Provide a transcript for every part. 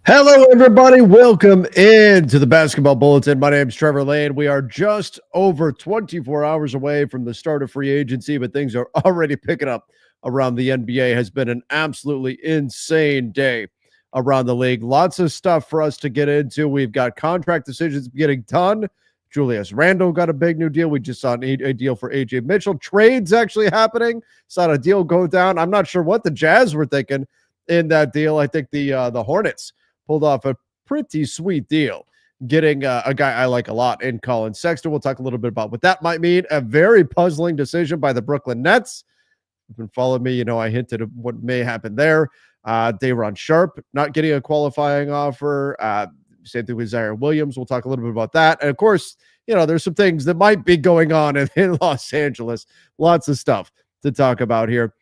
Hello, everybody. Welcome into the Basketball Bulletin. My name is Trevor Lane. We are just over 24 hours away from the start of free agency, but things are already picking up around the NBA. Has been an absolutely insane day around the league. Lots of stuff for us to get into. We've got contract decisions getting done. Julius Randle got a big new deal. We just saw a deal for AJ Mitchell. Trades actually happening. Saw a deal go down. I'm not sure what the Jazz were thinking in that deal. I think the Hornets pulled off a pretty sweet deal, getting a guy I like a lot in Colin Sexton. We'll talk a little bit about what that might mean. A very puzzling decision by the Brooklyn Nets. If you've been following me, you know I hinted at what may happen there. Day'Ron Sharpe not getting a qualifying offer. Same thing with Zaire Williams. We'll talk a little bit about that. And of course, you know, there's some things that might be going on in Los Angeles. Lots of stuff to talk about here.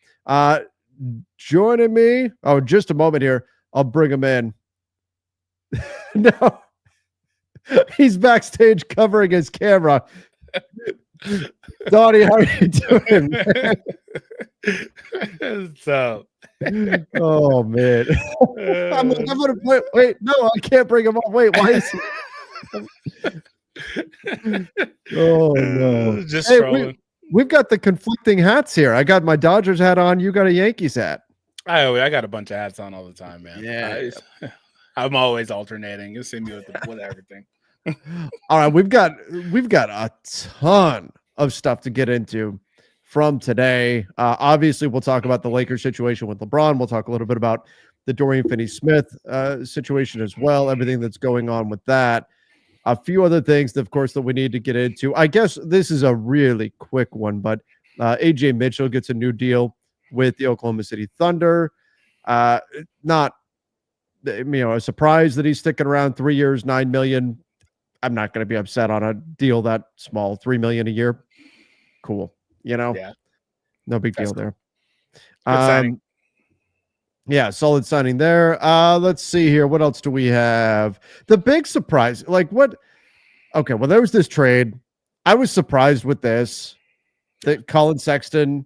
Joining me, just a moment here. I'll bring him in. No, he's backstage covering his camera. Donnie, how are you doing, man? So, oh man, I'm gonna wait. No, I can't bring him on. Wait, why is he? Oh no, just trolling. We've got the conflicting hats here. I got my Dodgers hat on. You got a Yankees hat. I got a bunch of hats on all the time, man. Yeah. I'm always alternating. You'll see me with everything. All right, we've got a ton of stuff to get into from today. Obviously, we'll talk about the Lakers situation with LeBron. We'll talk a little bit about the Dorian Finney-Smith situation as well, everything that's going on with that. A few other things, of course, that we need to get into. I guess this is a really quick one, but AJ Mitchell gets a new deal with the Oklahoma City Thunder. Not a surprise that he's sticking around 3 years, $9 million. I'm not going to be upset on a deal that small, $3 million a year. Cool. Yeah. No big deal there. Yeah, solid signing there. Let's see here. What else do we have? The big surprise, there was this trade. I was surprised with this, that Colin Sexton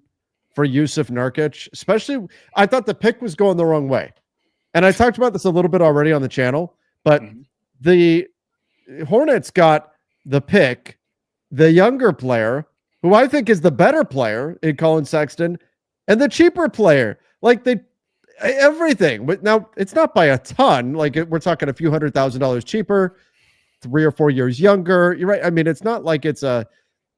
for Jusuf Nurkic, especially, I thought the pick was going the wrong way. And I talked about this a little bit already on the channel, but the Hornets got the pick, the younger player, who I think is the better player in Colin Sexton, and the cheaper player. Everything. But now it's not by a ton. We're talking a few $100,000 cheaper, 3 or 4 years younger. You're right. I mean, it's not like it's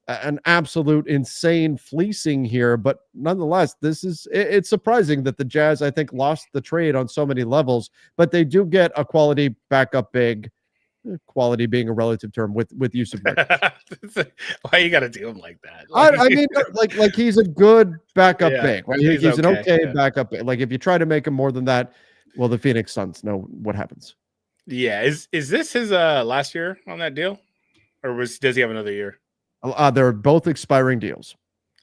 an absolute insane fleecing here, but nonetheless, it's surprising that the Jazz, I think, lost the trade on so many levels, but they do get a quality backup big, quality being a relative term, with Jusuf Nurkic. Why you got to do him like that? I mean, like he's a good backup big, right? He's an okay backup big. Like if you try to make him more than that, well, the Phoenix Suns know what happens. Yeah, is this his last year on that deal, or does he have another year? They're both expiring deals.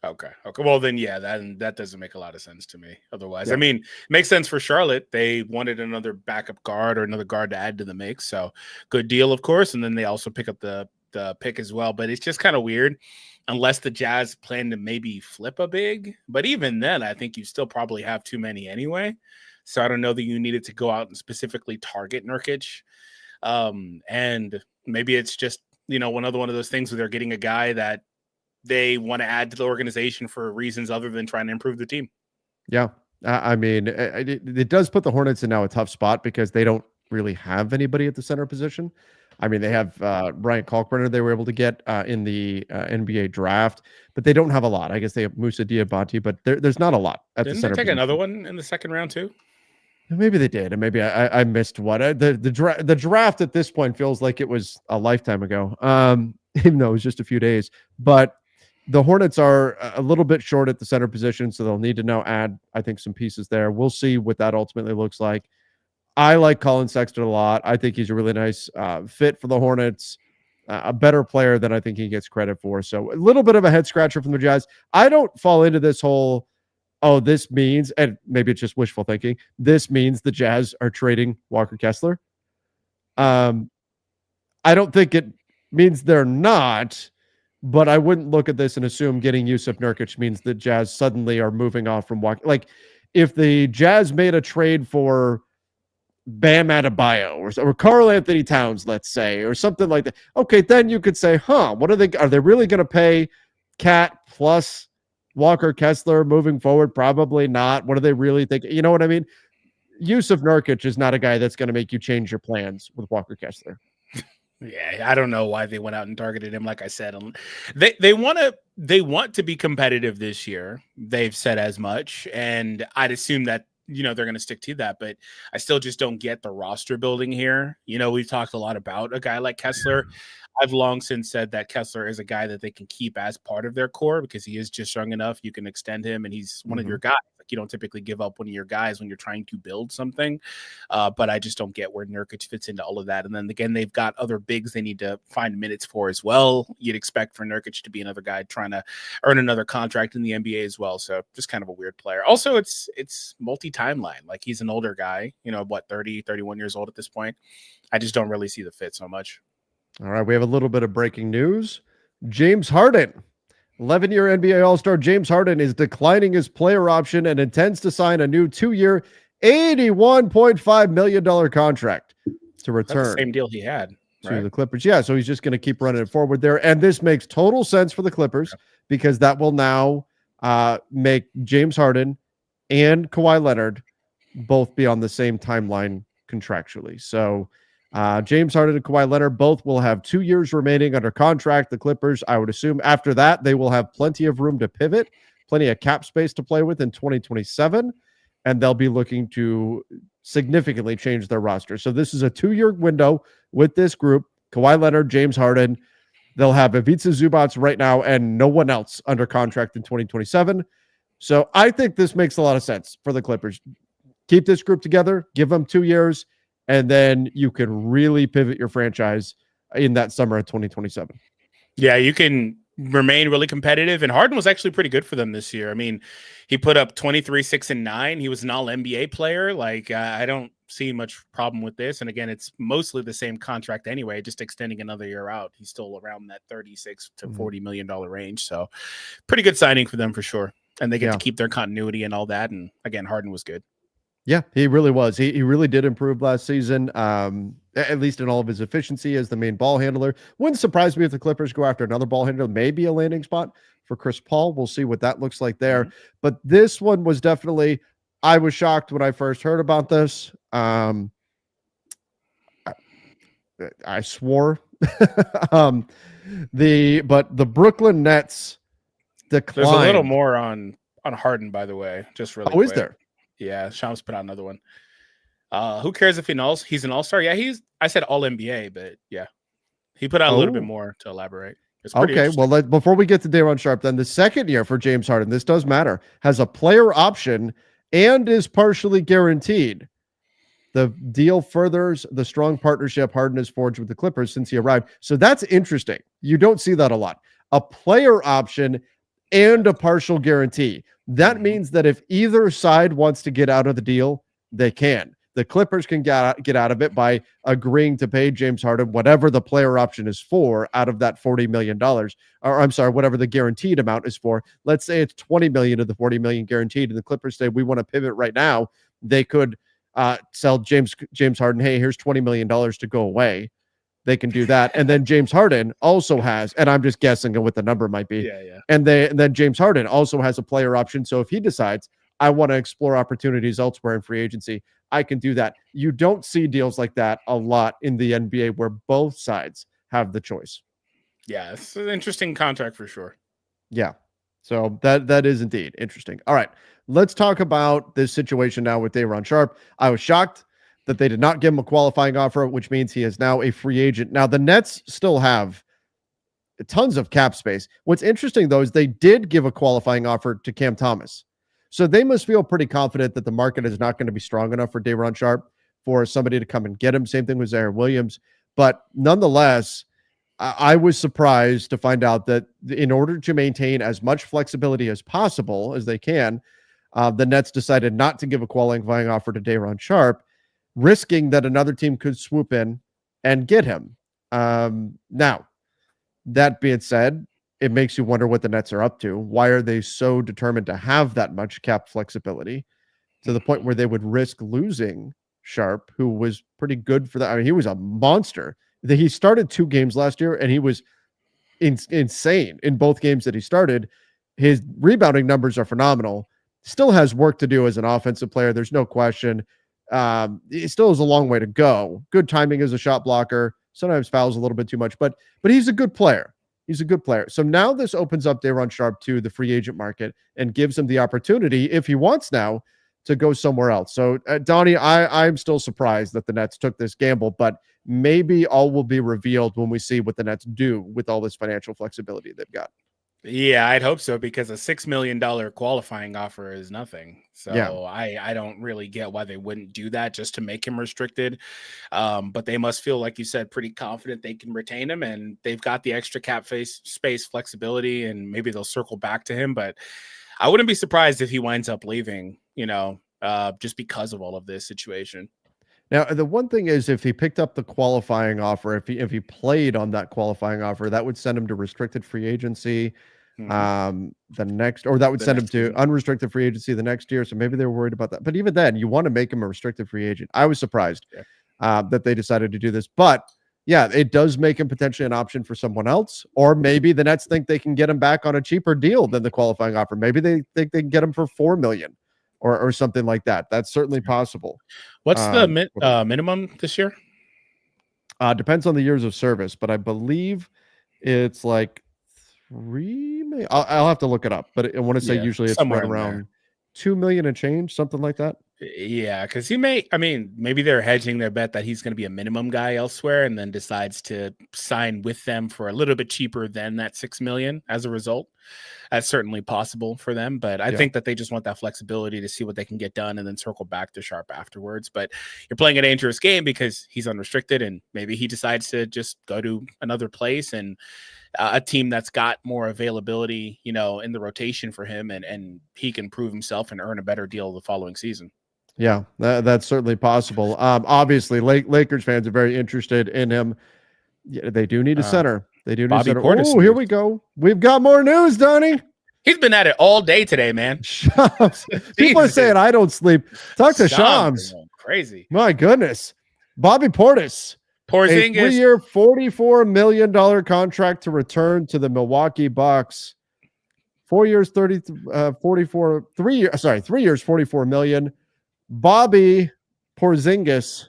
Okay. Well, then, yeah, that doesn't make a lot of sense to me. Otherwise, I mean, it makes sense for Charlotte. They wanted another backup guard or another guard to add to the mix. So good deal, of course. And then they also pick up the pick as well. But it's just kind of weird, unless the Jazz plan to maybe flip a big. But even then, I think you still probably have too many anyway. So I don't know that you needed to go out and specifically target Nurkic. And maybe it's just, one of those things where they're getting a guy that they want to add to the organization for reasons other than trying to improve the team. Yeah. I mean, it does put the Hornets in now a tough spot because they don't really have anybody at the center position. I mean, they have Ryan Kalkbrenner they were able to get in the NBA draft, but they don't have a lot. I guess they have Moussa Diabate, but there's not a lot at the center position. Didn't they take position. Another one in the second round too? Maybe they did, and maybe I missed one. The draft at this point feels like it was a lifetime ago, even though it was just a few days. But the Hornets are a little bit short at the center position, so they'll need to now add, I think, some pieces there. We'll see what that ultimately looks like. I like Colin Sexton a lot. I think he's a really nice fit for the Hornets, a better player than I think he gets credit for. So a little bit of a head scratcher from the Jazz. I don't fall into this whole, this means, and maybe it's just wishful thinking, this means the Jazz are trading Walker Kessler. I don't think it means they're not, but I wouldn't look at this and assume getting Jusuf Nurkic means the Jazz suddenly are moving off from Walker. Like, if the Jazz made a trade for Bam Adebayo or Karl Anthony Towns, let's say, or something like that. Okay, then you could say, what are they really going to pay Cat plus Walker Kessler moving forward? Probably not. What do they really think? You know what I mean? Yusuf Nurkic is not a guy that's going to make you change your plans with Walker Kessler. Yeah, I don't know why they went out and targeted him. Like I said, they want to be competitive this year. They've said as much, and I'd assume that they're going to stick to that. But I still just don't get the roster building here. We've talked a lot about a guy like Kessler. I've long since said that Kessler is a guy that they can keep as part of their core because he is just young enough. You can extend him, and he's one of your guys. Like, you don't typically give up one of your guys when you're trying to build something. But I just don't get where Nurkic fits into all of that. And then again, they've got other bigs they need to find minutes for as well. You'd expect for Nurkic to be another guy trying to earn another contract in the NBA as well. So just kind of a weird player. Also, it's multi-timeline. Like, he's an older guy, 30, 31 years old at this point. I just don't really see the fit so much. All right, we have a little bit of breaking news. James Harden, 11-year NBA All-Star James Harden is declining his player option and intends to sign a new 2-year, $81.5 million contract to return. That's the same deal he had to the Clippers. Yeah, so he's just going to keep running it forward there. And this makes total sense for the Clippers because that will now make James Harden and Kawhi Leonard both be on the same timeline contractually. So James Harden and Kawhi Leonard both will have 2 years remaining under contract. The Clippers, I would assume after that, they will have plenty of room to pivot, plenty of cap space to play with in 2027, and they'll be looking to significantly change their roster. So this is a 2-year window with this group, Kawhi Leonard, James Harden. They'll have Ivica Zubac right now and no one else under contract in 2027. So I think this makes a lot of sense for the Clippers. Keep this group together, give them 2 years, and then you can really pivot your franchise in that summer of 2027. Yeah, you can remain really competitive. And Harden was actually pretty good for them this year. I mean, he put up 23, 6, and 9. He was an all-NBA player. Like, I don't see much problem with this. And again, it's mostly the same contract anyway, just extending another year out. He's still around that 36 to $40 million range. So pretty good signing for them for sure. And they get to keep their continuity and all that. And again, Harden was good. Yeah, he really was. He really did improve last season, at least in all of his efficiency as the main ball handler. Wouldn't surprise me if the Clippers go after another ball handler, maybe a landing spot for Chris Paul. We'll see what that looks like there. But this one was definitely, I was shocked when I first heard about this. I swore. But the Brooklyn Nets declined. There's a little more on Harden, by the way. Just really quick. Is there? Yeah, Shams put out another one. Who cares if he's an all-star? Yeah, I said all-NBA, but yeah. He put out a little bit more to elaborate. Okay, well, before we get to Day'Ron Sharpe, then the second year for James Harden, this does matter, has a player option and is partially guaranteed. The deal furthers the strong partnership Harden has forged with the Clippers since he arrived. So that's interesting. You don't see that a lot. A player option and a partial guarantee. That means that if either side wants to get out of the deal, they can. The Clippers can get out of it by agreeing to pay James Harden whatever the player option is for out of that $40 million. Or I'm sorry, whatever the guaranteed amount is for. Let's say it's $20 million of the $40 million guaranteed, and the Clippers say, we want to pivot right now. They could sell James Harden, hey, here's $20 million to go away. They can do that. And then James Harden also has, and I'm just guessing what the number might be. Yeah. And then James Harden also has a player option. So if he decides, I want to explore opportunities elsewhere in free agency, I can do that. You don't see deals like that a lot in the NBA where both sides have the choice. Yeah, it's an interesting contract for sure. Yeah. So that is indeed interesting. All right. Let's talk about this situation now with Day'Ron Sharpe. I was shocked that they did not give him a qualifying offer, which means he is now a free agent. Now, the Nets still have tons of cap space. What's interesting, though, is they did give a qualifying offer to Cam Thomas. So they must feel pretty confident that the market is not going to be strong enough for Day'Ron Sharpe for somebody to come and get him. Same thing with Zaire Williams. But nonetheless, I was surprised to find out that in order to maintain as much flexibility as possible as they can, the Nets decided not to give a qualifying offer to Day'Ron Sharpe, risking that another team could swoop in and get him. Now, that being said, it makes you wonder what the Nets are up to. Why are they so determined to have that much cap flexibility to the point where they would risk losing Sharpe, who was pretty good for that. I mean, he was a monster. He started 2 games last year, and he was insane in both games that he started. His rebounding numbers are phenomenal. Still has work to do as an offensive player. There's no question. He still has a long way to go. Good timing as a shot blocker. Sometimes fouls a little bit too much, but he's a good player. He's a good player. So now this opens up Day'Ron Sharpe to the free agent market and gives him the opportunity, if he wants now, to go somewhere else. So, Donnie, I'm still surprised that the Nets took this gamble, but maybe all will be revealed when we see what the Nets do with all this financial flexibility they've got. Yeah, I'd hope so, because a $6 million qualifying offer is nothing. So Yeah. I don't really get why they wouldn't do that just to make him restricted. But they must feel, like you said, pretty confident they can retain him, and they've got the extra cap space flexibility, and maybe they'll circle back to him. But I wouldn't be surprised if he winds up leaving, just because of all of this situation. Now, the one thing is, if he picked up the qualifying offer, if he played on that qualifying offer, that would send him to restricted free agency the next, or that would send him to unrestricted free agency the next year. So maybe they were worried about that. But even then, you want to make him a restricted free agent. I was surprised that they decided to do this. But yeah, it does make him potentially an option for someone else. Or maybe the Nets think they can get him back on a cheaper deal than the qualifying offer. Maybe they think they can get him for $4 million. Or something like that. That's certainly possible. What's the minimum this year? Depends on the years of service, but I believe it's like 3 million. I'll have to look it up, but I want to say usually it's right around 2 million and change, something like that. Yeah, because maybe they're hedging their bet that he's going to be a minimum guy elsewhere, and then decides to sign with them for a little bit cheaper than that 6 million as a result. That's certainly possible for them, but I think that they just want that flexibility to see what they can get done and then circle back to Sharpe afterwards. But you're playing a dangerous game because he's unrestricted, and maybe he decides to just go to another place and a team that's got more availability, in the rotation for him, and he can prove himself and earn a better deal the following season. Yeah, that's certainly possible. Obviously, Lakers fans are very interested in him. Yeah, they do need a center. They do need a center. Portis. Oh, here we go. We've got more news, Donnie. He's been at it all day today, man. People are saying I don't sleep. Talk to Shams. Crazy. My goodness. Bobby Portis. Porzingis. A 3-year, $44 million contract to return to the Milwaukee Bucks. 3 years, $44 million. Bobby Porzingis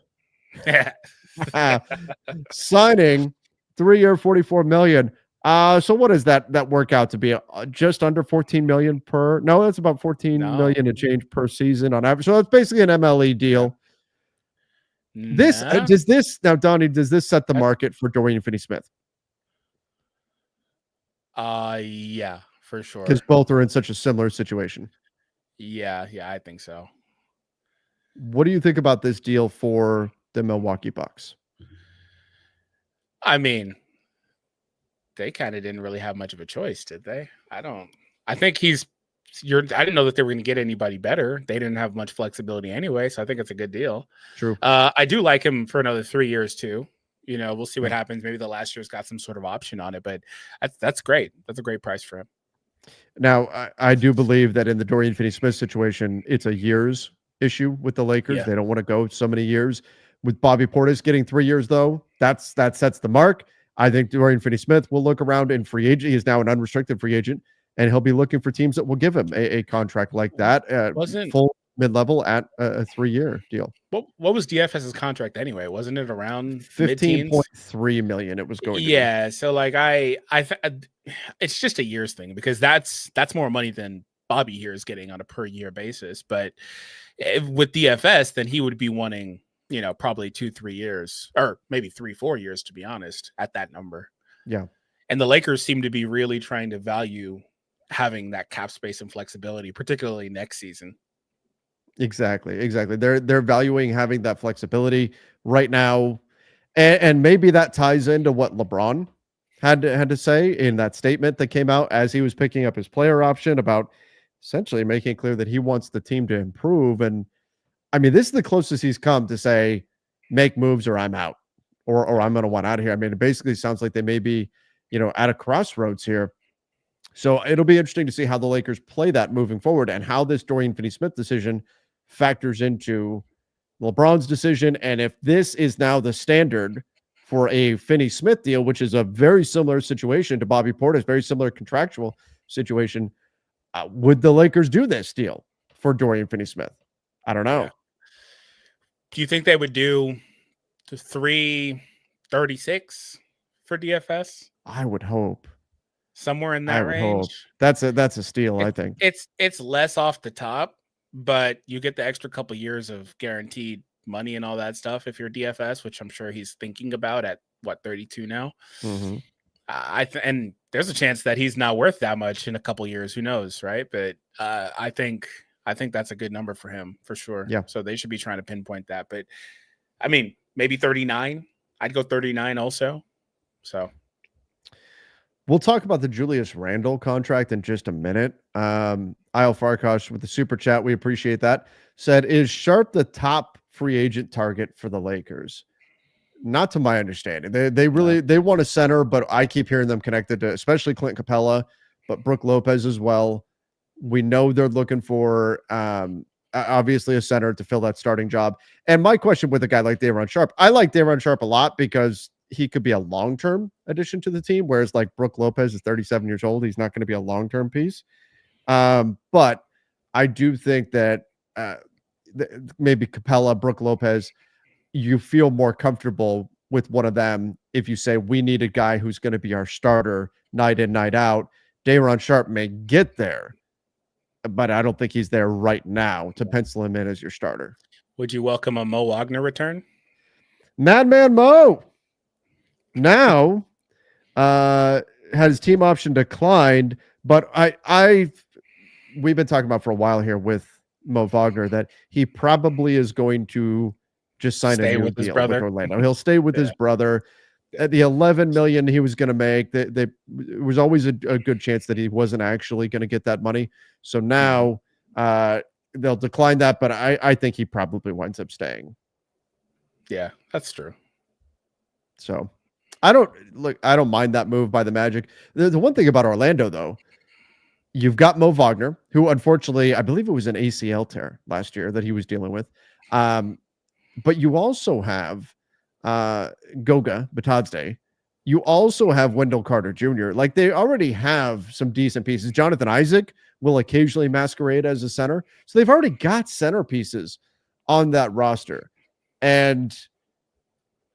signing 3-year, $44 million. So what does that work out to be? Just under 14 million per? No, that's about 14 million and change per season on average. So that's basically an MLE deal. Does this now, Donnie? Does this set the market for Dorian Finney-Smith? Yeah, for sure. Because both are in such a similar situation. Yeah, I think so. What do you think about this deal for the Milwaukee Bucks? I mean, they kind of didn't really have much of a choice, did they? I think I didn't know that they were going to get anybody better. They didn't have much flexibility anyway, so I think it's a good deal. True. I do like him for another 3 years too. We'll see what happens. Maybe the last year's got some sort of option on it, but that's great. That's a great price for him. Now, I do believe that in the Dorian Finney-Smith situation, it's a year's issue with the Lakers. Yeah. They don't want to go so many years. With Bobby Portis getting 3 years, though, that sets the mark. I think Dorian Finney-Smith will look around in free agent. He is now an unrestricted free agent, and he'll be looking for teams that will give him a contract like that, full mid-level at a 3-year deal. What was DFS's contract anyway? Wasn't it around 15.3 million? It was going. Yeah, so like it's just a year's thing, because that's more money than Bobby here is getting on a per year basis. But with DFS, then he would be wanting, probably 2-3 years, or maybe 3-4 years, to be honest, at that number. Yeah. And the Lakers seem to be really trying to value having that cap space and flexibility, particularly next season. Exactly. They're valuing having that flexibility right now. And maybe that ties into what LeBron had to say in that statement that came out as he was picking up his player option, about essentially making it clear that he wants the team to improve. And I mean, this is the closest he's come to say, make moves or I'm out, or I'm going to want out of here. I mean, it basically sounds like they may be, at a crossroads here. So it'll be interesting to see how the Lakers play that moving forward, and how this Dorian Finney-Smith decision factors into LeBron's decision. And if this is now the standard for a Finney-Smith deal, which is a very similar situation to Bobby Portis, very similar contractual situation, would the Lakers do this deal for Dorian Finney-Smith? I don't know. Yeah. Do you think they would do the 336 for DFS? I would hope somewhere in that range. Hope. That's a steal. I think it's less off the top, but you get the extra couple years of guaranteed money and all that stuff if you're DFS, which I'm sure he's thinking about at 32 now. Mm-hmm. And there's a chance that he's not worth that much in a couple years. Who knows, right? But I think that's a good number for him for sure. Yeah. So they should be trying to pinpoint that. But I mean, maybe 39. I'd go 39 also. So we'll talk about the Julius Randle contract in just a minute. Isle Farkash with the super chat, we appreciate that. Said, is Sharpe the top free agent target for the Lakers? Not to my understanding. They really they want a center, but I keep hearing them connected to especially Clint Capella, but Brook Lopez as well. We know they're looking for obviously a center to fill that starting job. And my question with a guy like Day'Ron Sharpe, I like Day'Ron Sharpe a lot because he could be a long-term addition to the team, whereas like Brook Lopez is 37 years old. He's not going to be a long-term piece. But I do think that maybe Capella, Brook Lopez, you feel more comfortable with one of them if you say we need a guy who's going to be our starter night in, night out. Day'Ron Sharpe may get there, but I don't think he's there right now to pencil him in as your starter. Would you welcome a Mo Wagner return? Madman Mo now had his team option declined, but we've been talking about for a while here with Mo Wagner that he probably is going to just sign a new deal with Orlando. He'll stay with his brother. At the $11 million he was going to make, it was always a good chance that he wasn't actually going to get that money. So now they'll decline that, but I think he probably winds up staying. Yeah, that's true. So I don't mind that move by the Magic. The one thing about Orlando, though, you've got Mo Wagner, who unfortunately, I believe it was an ACL tear last year that he was dealing with. But you also have Goga Batadze. You also have Wendell Carter Jr. Like they already have some decent pieces. Jonathan Isaac will occasionally masquerade as a center. So they've already got center pieces on that roster. And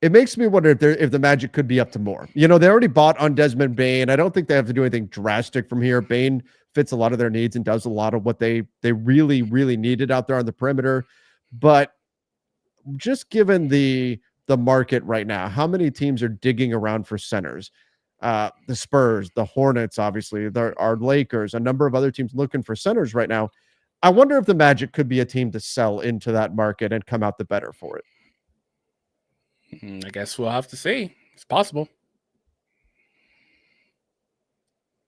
it makes me wonder if the Magic could be up to more. You know, they already bought on Desmond Bane. I don't think they have to do anything drastic from here. Bane fits a lot of their needs and does a lot of what they really, really needed out there on the perimeter. But just given the market right now, how many teams are digging around for centers? The Spurs, the Hornets, obviously, our Lakers, a number of other teams looking for centers right now. I wonder if the Magic could be a team to sell into that market and come out the better for it. I guess we'll have to see. It's possible.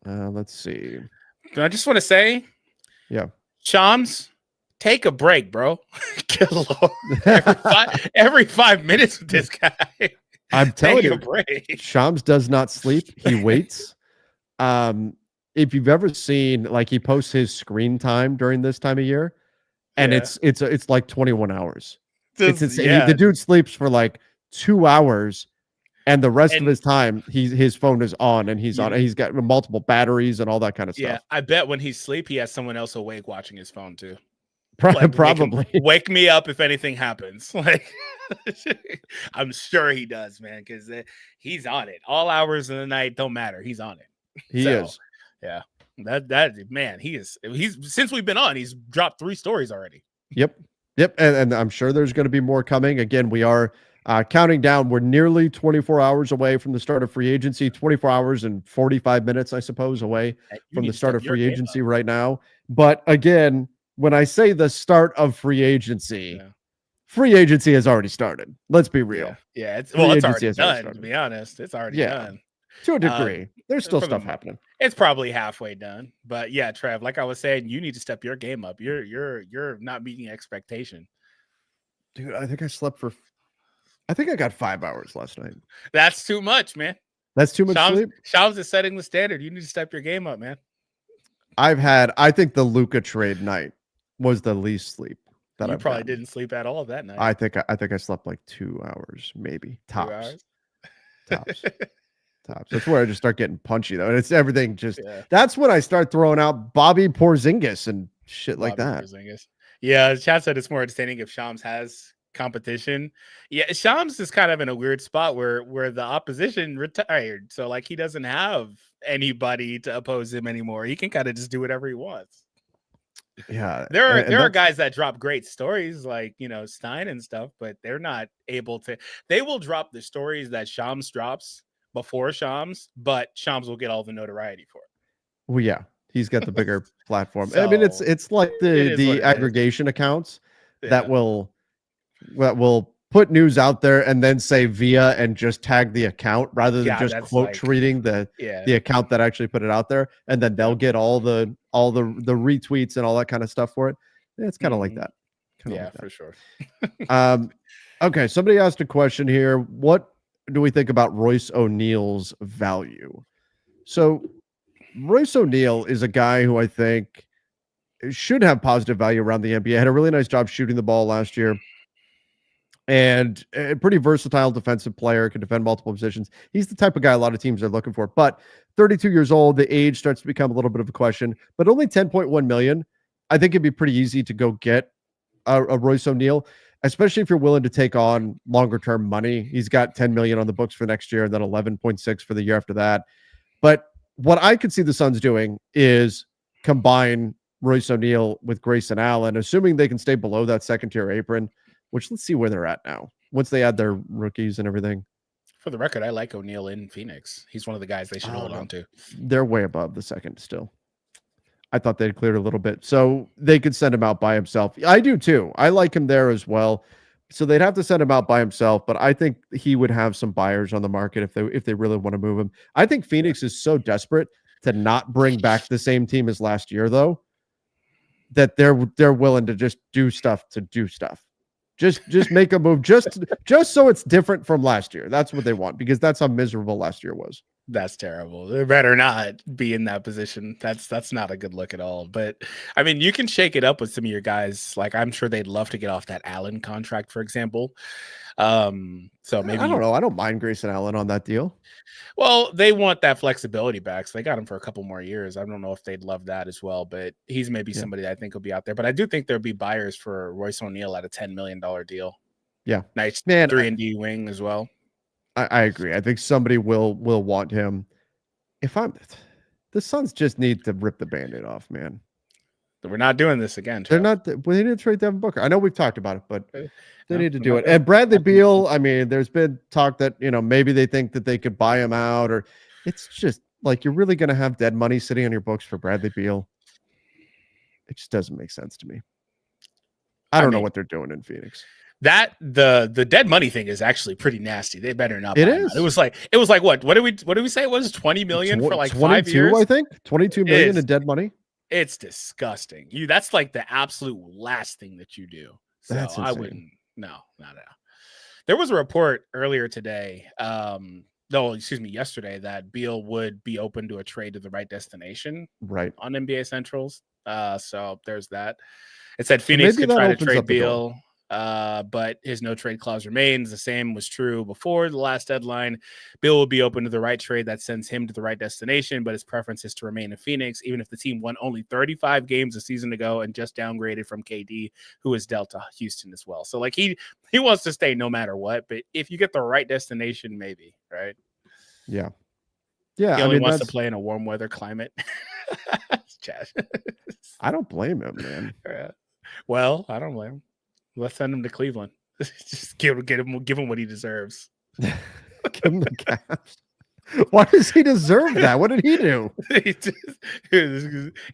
Let's see. I just want to say, yeah, Shams, take a break, bro. Good Lord. Every 5 minutes with this guy. I'm telling you, a break. Shams does not sleep. He waits. If you've ever seen, like, he posts his screen time during this time of year, and it's like 21 hours. It's insane. Yeah. The dude sleeps for like 2 hours, and the rest of his time, his phone is on, and he's on. He's got multiple batteries and all that kind of stuff. Yeah, I bet when he's asleep, he has someone else awake watching his phone too. Probably wake me up if anything happens. Like, I'm sure he does, man, because he's on it. All hours of the night don't matter. He's on it. He is. Yeah, that man, he's since we've been on, he's dropped 3 stories already. Yep. And I'm sure there's going to be more coming. Again, we are counting down. We're nearly 24 hours away from the start of free agency. 24 hours and 45 minutes, I suppose, away from the start of free agency right now. But again, when I say the start of free agency has already started. Let's be real. Yeah. It's already done, to be honest. It's already done. To a degree. There's still stuff happening. It's probably halfway done. But yeah, Trev, like I was saying, you need to step your game up. You're not meeting expectation. Dude, I think I got 5 hours last night. That's too much, man. That's too much sleep. Shams is setting the standard. You need to step your game up, man. I think the Luka trade night was the least sleep that You I've probably gotten. didn't sleep at all that night. I think I slept like 2 hours, maybe 2 tops. hours? Tops. Tops. That's where I just start getting punchy though. And it's everything just Yeah. that's when I start throwing out Bobby Porzingis and shit like that. Porzingis. Yeah, Chad said it's more entertaining if Shams has competition. Yeah, Shams is kind of in a weird spot where the opposition retired. So like he doesn't have anybody to oppose him anymore. He can kind of just do whatever he wants. Yeah. There are guys that drop great stories like, Stein and stuff, but they're not able to. They will drop the stories that Shams drops before Shams, but Shams will get all the notoriety for it. Well, yeah, he's got the bigger platform. So, I mean, it's like it is what the it aggregation accounts that Yeah. will put news out there and then say via and just tag the account rather than just quote tweeting the account that actually put it out there, and then they'll get all the retweets and all that kind of stuff for it. Yeah, it's kind of like that. For sure. Okay, somebody asked a question here. What do we think about Royce O'Neal's value? So Royce O'Neal is a guy who I think should have positive value around the NBA. Had a really nice job shooting the ball last year. And a pretty versatile defensive player, can defend multiple positions. He's the type of guy a lot of teams are looking for. But 32 years old, the age starts to become a little bit of a question. But only 10.1 million. I think it'd be pretty easy to go get a Royce O'Neal, especially if you're willing to take on longer term money. He's got 10 million on the books for next year, and then 11.6 for the year after that. But what I could see the Suns doing is combine Royce O'Neal with Grayson Allen, assuming they can stay below that second tier apron, which let's see where they're at now once they add their rookies and everything. For the record, I like O'Neal in Phoenix. He's one of the guys they should hold on to. They're way above the second still. I thought they'd cleared a little bit, so they could send him out by himself. I do too. I like him there as well. So they'd have to send him out by himself, but I think he would have some buyers on the market if they really want to move him. I think Phoenix is so desperate to not bring back the same team as last year, though, that they're willing to just do stuff to do stuff. Just make a move just so it's different from last year. That's what they want, because that's how miserable last year was. That's terrible. They better not be in that position. That's not a good look at all. But I mean, you can shake it up with some of your guys. Like I'm sure they'd love to get off that Allen contract, for example. So maybe I don't know. I don't mind Grayson Allen on that deal. Well, they want that flexibility back, so they got him for a couple more years. I don't know if they'd love that as well, but he's maybe somebody that I think will be out there. But I do think there'll be buyers for Royce O'Neal at a $10 million deal. Yeah, nice 3-and-D wing as well. I agree. I think somebody will want him. The Suns just need to rip the Band-Aid off, man. We're not doing this again. They're not. They need to trade Devin Booker. I know we've talked about it, but they need to do it. And Bradley Beal, I mean, there's been talk that maybe they think that they could buy him out, or it's just like you're really going to have dead money sitting on your books for Bradley Beal. It just doesn't make sense to me. I don't know what they're doing in Phoenix. That the dead money thing is actually pretty nasty. They better not. It is. It was like what? What did we say? It was 20 million for like 5 years? I think 22 million in dead money. It's disgusting. That's like the absolute last thing that you do. So That's insane. I wouldn't. No. There was a report earlier today. Yesterday, that Beal would be open to a trade to the right destination. Right. On NBA Centrals. So there's that. It said Phoenix could try to trade Beal. But his no trade clause remains. The same was true before the last deadline. Bill will be open to the right trade that sends him to the right destination, but his preference is to remain in Phoenix, even if the team won only 35 games a season ago and just downgraded from KD, who is dealt to Houston as well. So like he wants to stay no matter what, but if you get the right destination, maybe, right? Yeah. He only wants to play in a warm weather climate. Chad. I don't blame him, man. Well, I don't blame him. Let's send him to Cleveland. Just give him what he deserves. Give him the Cavs. Why does he deserve that? What did he do?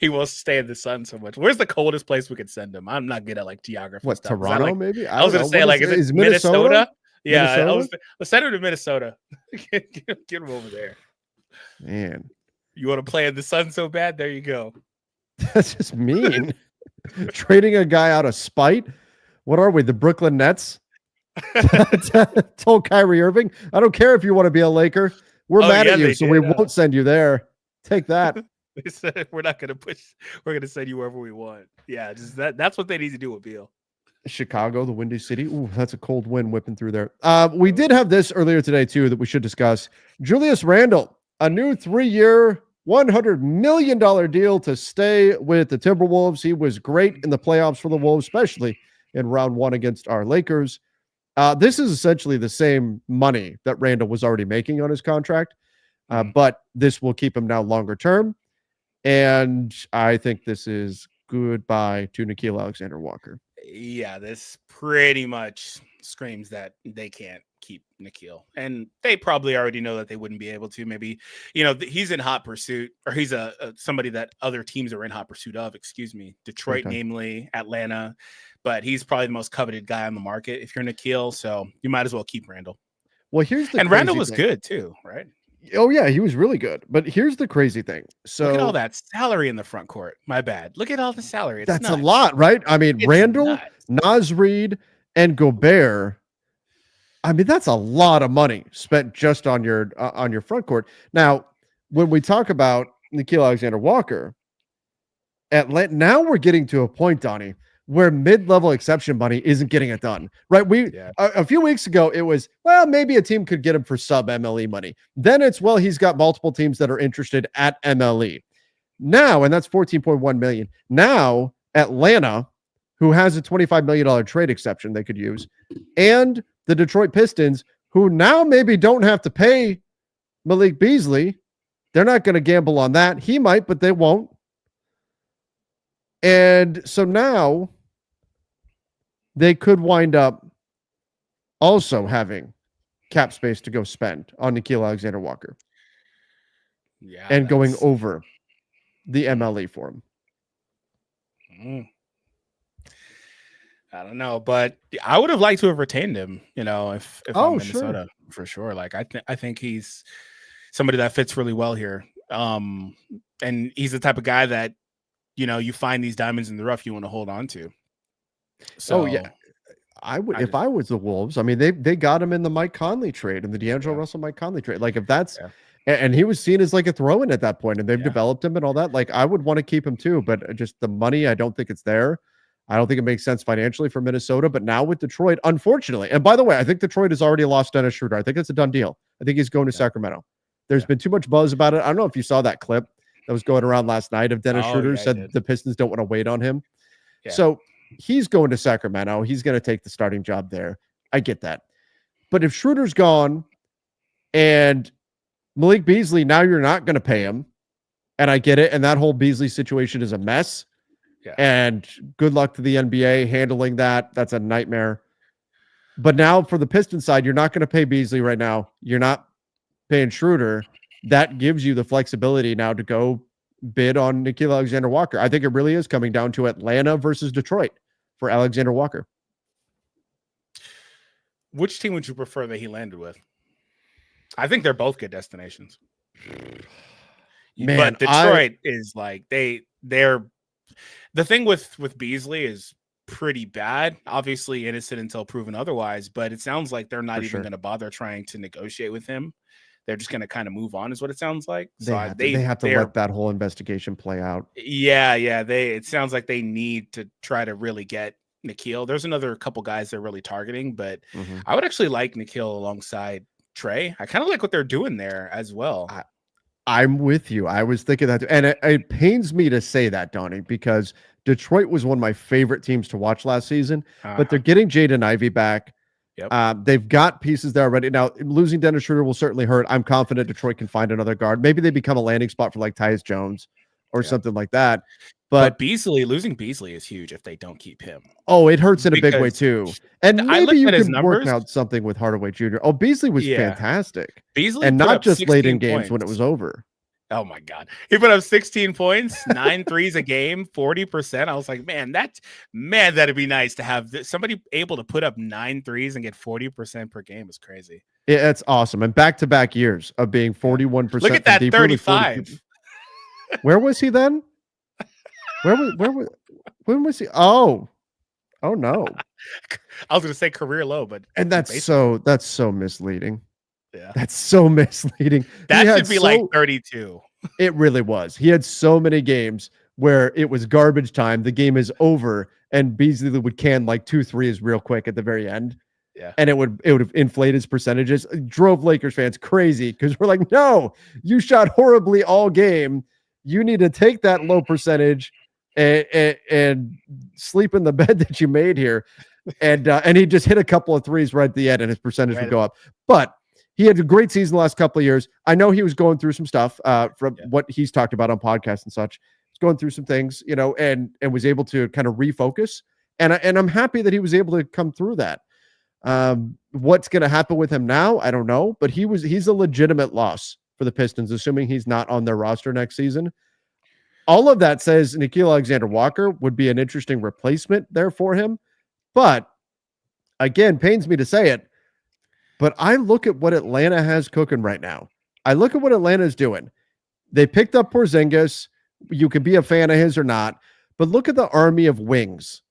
He wants to stay in the sun so much. Where's the coldest place we could send him? I'm not good at like geography. What, stuff. Toronto? Maybe I was going to say is it Minnesota? Yeah, let's send him to Minnesota. Get him over there. Man, you want to play in the sun so bad? There you go. That's just mean. Trading a guy out of spite. What are we, the Brooklyn Nets? Told Kyrie Irving, I don't care if you want to be a Laker. We're mad at you, so we won't send you there. Take that. They said we're not going to push. We're going to send you wherever we want. Yeah, just that's what they need to do with Beal. Chicago, the Windy City. Ooh, that's a cold wind whipping through there. We did have this earlier today, too, that we should discuss. Julius Randle, a new 3-year, $100 million deal to stay with the Timberwolves. He was great in the playoffs for the Wolves, especially in round 1 against our Lakers. This is essentially the same money that Randle was already making on his contract, but this will keep him now longer term. And I think this is goodbye to Nickeil Alexander-Walker. Yeah, this pretty much screams that they can't keep Nickeil, and they probably already know that they wouldn't be able to. Maybe, he's in hot pursuit, or he's somebody that other teams are in hot pursuit of. Excuse me, Detroit, namely Atlanta, but he's probably the most coveted guy on the market if you're Nickeil. So you might as well keep Randle. Well, here's the Randle was good too, right? Oh yeah, he was really good. But here's the crazy thing. So look at all that salary in the front court. My bad. Look at all the salary. That's nuts. A lot, right? I mean, it's Randle, nuts. Naz Reid, and Gobert. I mean, that's a lot of money spent just on your front court. Now, when we talk about Nickeil Alexander-Walker, now we're getting to a point, Donnie, where mid-level exception money isn't getting it done, right? A few weeks ago, it was, well, maybe a team could get him for sub-MLE money. Then it's, well, he's got multiple teams that are interested at MLE. Now, and that's $14.1 million. Now, Atlanta, who has a $25 million trade exception they could use, and the Detroit Pistons, who now maybe don't have to pay Malik Beasley. They're not going to gamble on that. He might, but they won't. And so now they could wind up also having cap space to go spend on Nickeil Alexander-Walker. Yeah, and going over the MLE for him. I don't know, but I would have liked to have retained him, if I'm Minnesota, for sure. Like I think he's somebody that fits really well here. And he's the type of guy that, you find these diamonds in the rough you want to hold on to. So yeah, I would, if I was the Wolves, I mean, they got him in the Mike Conley trade and the D'Angelo Russell Mike Conley trade. Like if that's, and he was seen as like a throw-in at that point, and they've developed him and all that. Like I would want to keep him too, but just the money, I don't think it's there. I don't think it makes sense financially for Minnesota, but now with Detroit, unfortunately, and by the way, I think Detroit has already lost Dennis Schroeder. I think it's a done deal. I think he's going to Sacramento. There's been too much buzz about it. I don't know if you saw that clip that was going around last night of Dennis Schroeder said the Pistons don't want to wait on him. Yeah. So he's going to Sacramento. He's going to take the starting job there. I get that. But if Schroeder's gone and Malik Beasley, now you're not going to pay him. And I get it. And that whole Beasley situation is a mess. Yeah. And good luck to the NBA handling that. That's a nightmare. But now for the Pistons side, you're not going to pay Beasley right now. You're not paying Schroeder. That gives you the flexibility now to go bid on Nickeil Alexander-Walker. I think it really is coming down to Atlanta versus Detroit for Alexander-Walker. Which team would you prefer that he landed with? I think they're both good destinations. Man, but Detroit is like they're the thing with Beasley is pretty bad. Obviously innocent until proven otherwise, but it sounds like they're not even going to bother trying to negotiate with him. They're just going to kind of move on, is what it sounds like. They have to let that whole investigation play out. Yeah. It sounds like they need to try to really get Nickeil. There's another couple guys they're really targeting, but I would actually like Nickeil alongside Trey. I kind of like what they're doing there as well. I'm with you. I was thinking that too. And it pains me to say that, Donnie, because Detroit was one of my favorite teams to watch last season, but they're getting Jaden Ivey back. Yep. They've got pieces there already. Now, losing Dennis Schroeder will certainly hurt. I'm confident Detroit can find another guard. Maybe they become a landing spot for like Tyus Jones or something like that. But losing Beasley is huge if they don't keep him. Oh, it hurts in a big way too. And maybe you can work out something with Hardaway Jr. Oh, Beasley was fantastic. Beasley and not just late in games when it was over. Oh my God. He put up 16 points, 9 threes a game, 40%. I was like, that'd be nice to have somebody able to put up 9 threes and get 40% per game is crazy. Yeah, it's awesome. And back-to-back years of being 41%. Look at that 35. Where was he then? When was he? Oh no. I was going to say career low, but that's so misleading. Yeah. That's so misleading. That should be like 32. It really was. He had so many games where it was garbage time, the game is over, and Beasley would can like 2 threes real quick at the very end. Yeah. And it would inflate his percentages. It drove Lakers fans crazy because we're like, no, you shot horribly all game. You need to take that low percentage and sleep in the bed that you made here. And he just hit a couple of threes right at the end, and his percentage would go up. But he had a great season the last couple of years. I know he was going through some stuff from what he's talked about on podcasts and such. He's going through some things, and was able to kind of refocus. And I'm happy that he was able to come through that. What's going to happen with him now? I don't know, but he's a legitimate loss for the Pistons, assuming he's not on their roster next season. All of that says Nickeil Alexander-Walker would be an interesting replacement there for him. But again, pains me to say it, but I look at what Atlanta has cooking right now. I look at what Atlanta is doing. They picked up Porzingis. You could be a fan of his or not, but look at the army of wings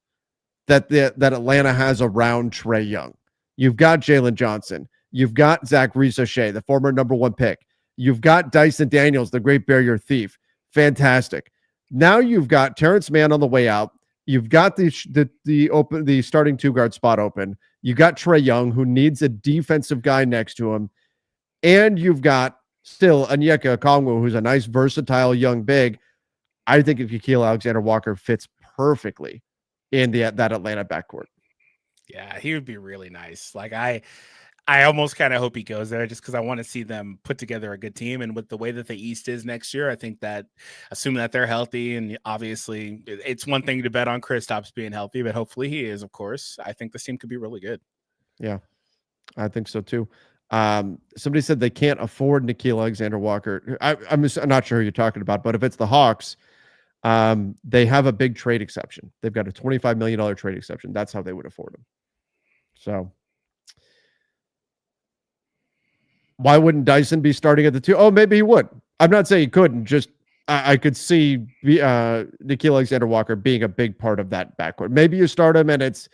that Atlanta has around Trae Young. You've got Jalen Johnson. You've got Zach Reese-Shea, the former number 1 pick. You've got Dyson Daniels, the great barrier thief. Fantastic. Now you've got Terrence Mann on the way out. You've got the starting 2-guard spot open. You got Trae Young, who needs a defensive guy next to him. And you've got still Onyeka Okongwu, who's a nice, versatile young big. I think Nickeil Alexander-Walker fits perfectly in that Atlanta backcourt. Yeah, he would be really nice. Like I almost kind of hope he goes there just because I want to see them put together a good team. And with the way that the East is next year, I think that assuming that they're healthy, and obviously it's one thing to bet on Kristaps being healthy, but hopefully he is, of course. I think this team could be really good. Yeah, I think so too. Somebody said they can't afford Nickeil Alexander-Walker. I'm not sure who you're talking about, but if it's the Hawks, they have a big trade exception. They've got a $25 million trade exception. That's how they would afford him. So why wouldn't Dyson be starting at the 2? Oh, maybe he would. I'm not saying he couldn't. Just I could see Nickeil Alexander-Walker being a big part of that backcourt. Maybe you start him and it's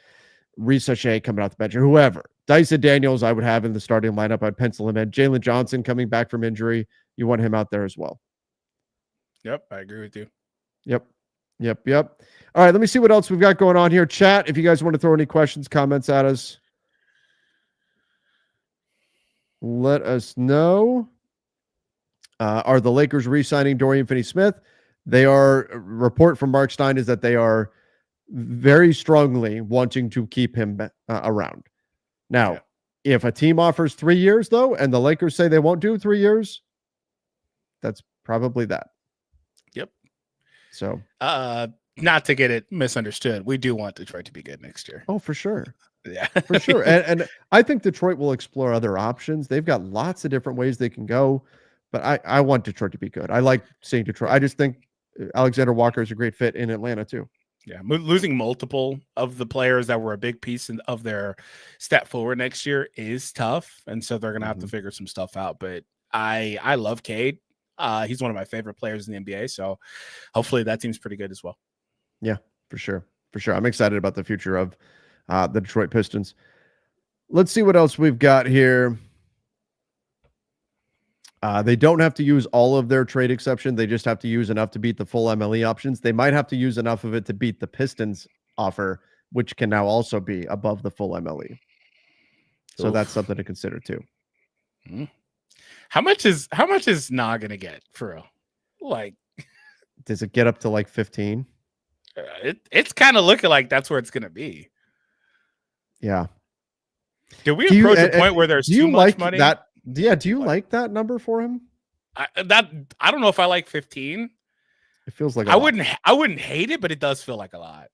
Reese-Shea coming off the bench or whoever. Dyson Daniels I would have in the starting lineup. I'd pencil him in. Jalen Johnson coming back from injury. You want him out there as well. Yep, I agree with you. Yep. All right, let me see what else we've got going on here. Chat, if you guys want to throw any questions, comments at us, let us know. Are the Lakers re-signing Dorian Finney-Smith? They are. A report from Mark Stein is that they are very strongly wanting to keep him around. Now, if a team offers 3 years, though, and the Lakers say they won't do 3 years, that's probably that. Yep. So, not to get it misunderstood, we do want Detroit to be good next year. Oh, for sure. Yeah, for sure. And I think Detroit will explore other options. They've got lots of different ways they can go, but I want Detroit to be good. I like seeing Detroit. I just think Alexander-Walker is a great fit in Atlanta too. Yeah, losing multiple of the players that were a big piece of their step forward next year is tough, and so they're going to have to figure some stuff out. But I love Cade. He's one of my favorite players in the NBA, so hopefully that team's pretty good as well. Yeah, for sure. I'm excited about the future of the Detroit Pistons. Let's see what else we've got here. They don't have to use all of their trade exception. They just have to use enough to beat the full MLE options. They might have to use enough of it to beat the Pistons offer, which can now also be above the full MLE. So that's something to consider too. How much is Nah gonna get for real? Like, does it get up to like 15? It's kind of looking like that's where it's gonna be. Yeah. Do we approach a point where there's too much money? Yeah, do you like that number for him? I don't know if I like 15. It feels like I wouldn't hate it, but it does feel like a lot.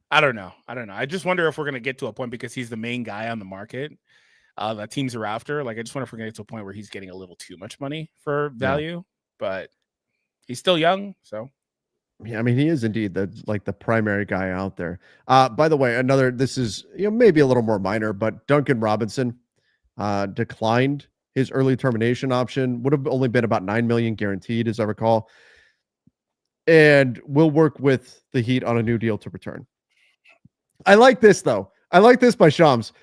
I don't know. I just wonder if we're gonna get to a point because he's the main guy on the market that teams are after. Like, I just wonder if we're gonna get to a point where he's getting a little too much money for value, but he's still young, so. Yeah, I mean, he is indeed the primary guy out there. By the way, this is maybe a little more minor, but Duncan Robinson declined his early termination option. Would have only been about $9 million guaranteed, as I recall, and will work with the Heat on a new deal to return. I like this though. I like this by Shams.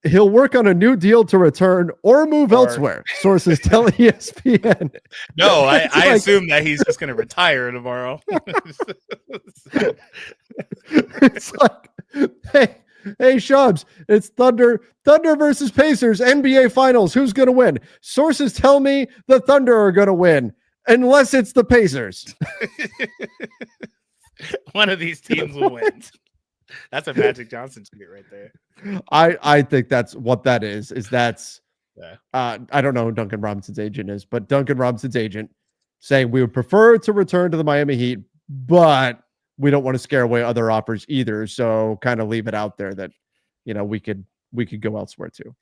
He'll work on a new deal to return or move elsewhere. Sources tell ESPN. No, I assume that he's just going to retire tomorrow. It's like, hey, Shubs, it's Thunder versus Pacers, NBA Finals. Who's going to win? Sources tell me the Thunder are going to win, unless it's the Pacers. One of these teams will win. That's a Magic Johnson tweet right there. I think that's what that is. That's yeah. I don't know who Duncan Robinson's agent is, but Duncan Robinson's agent saying we would prefer to return to the Miami Heat, but we don't want to scare away other offers either. So kind of leave it out there that, you know, we could go elsewhere too.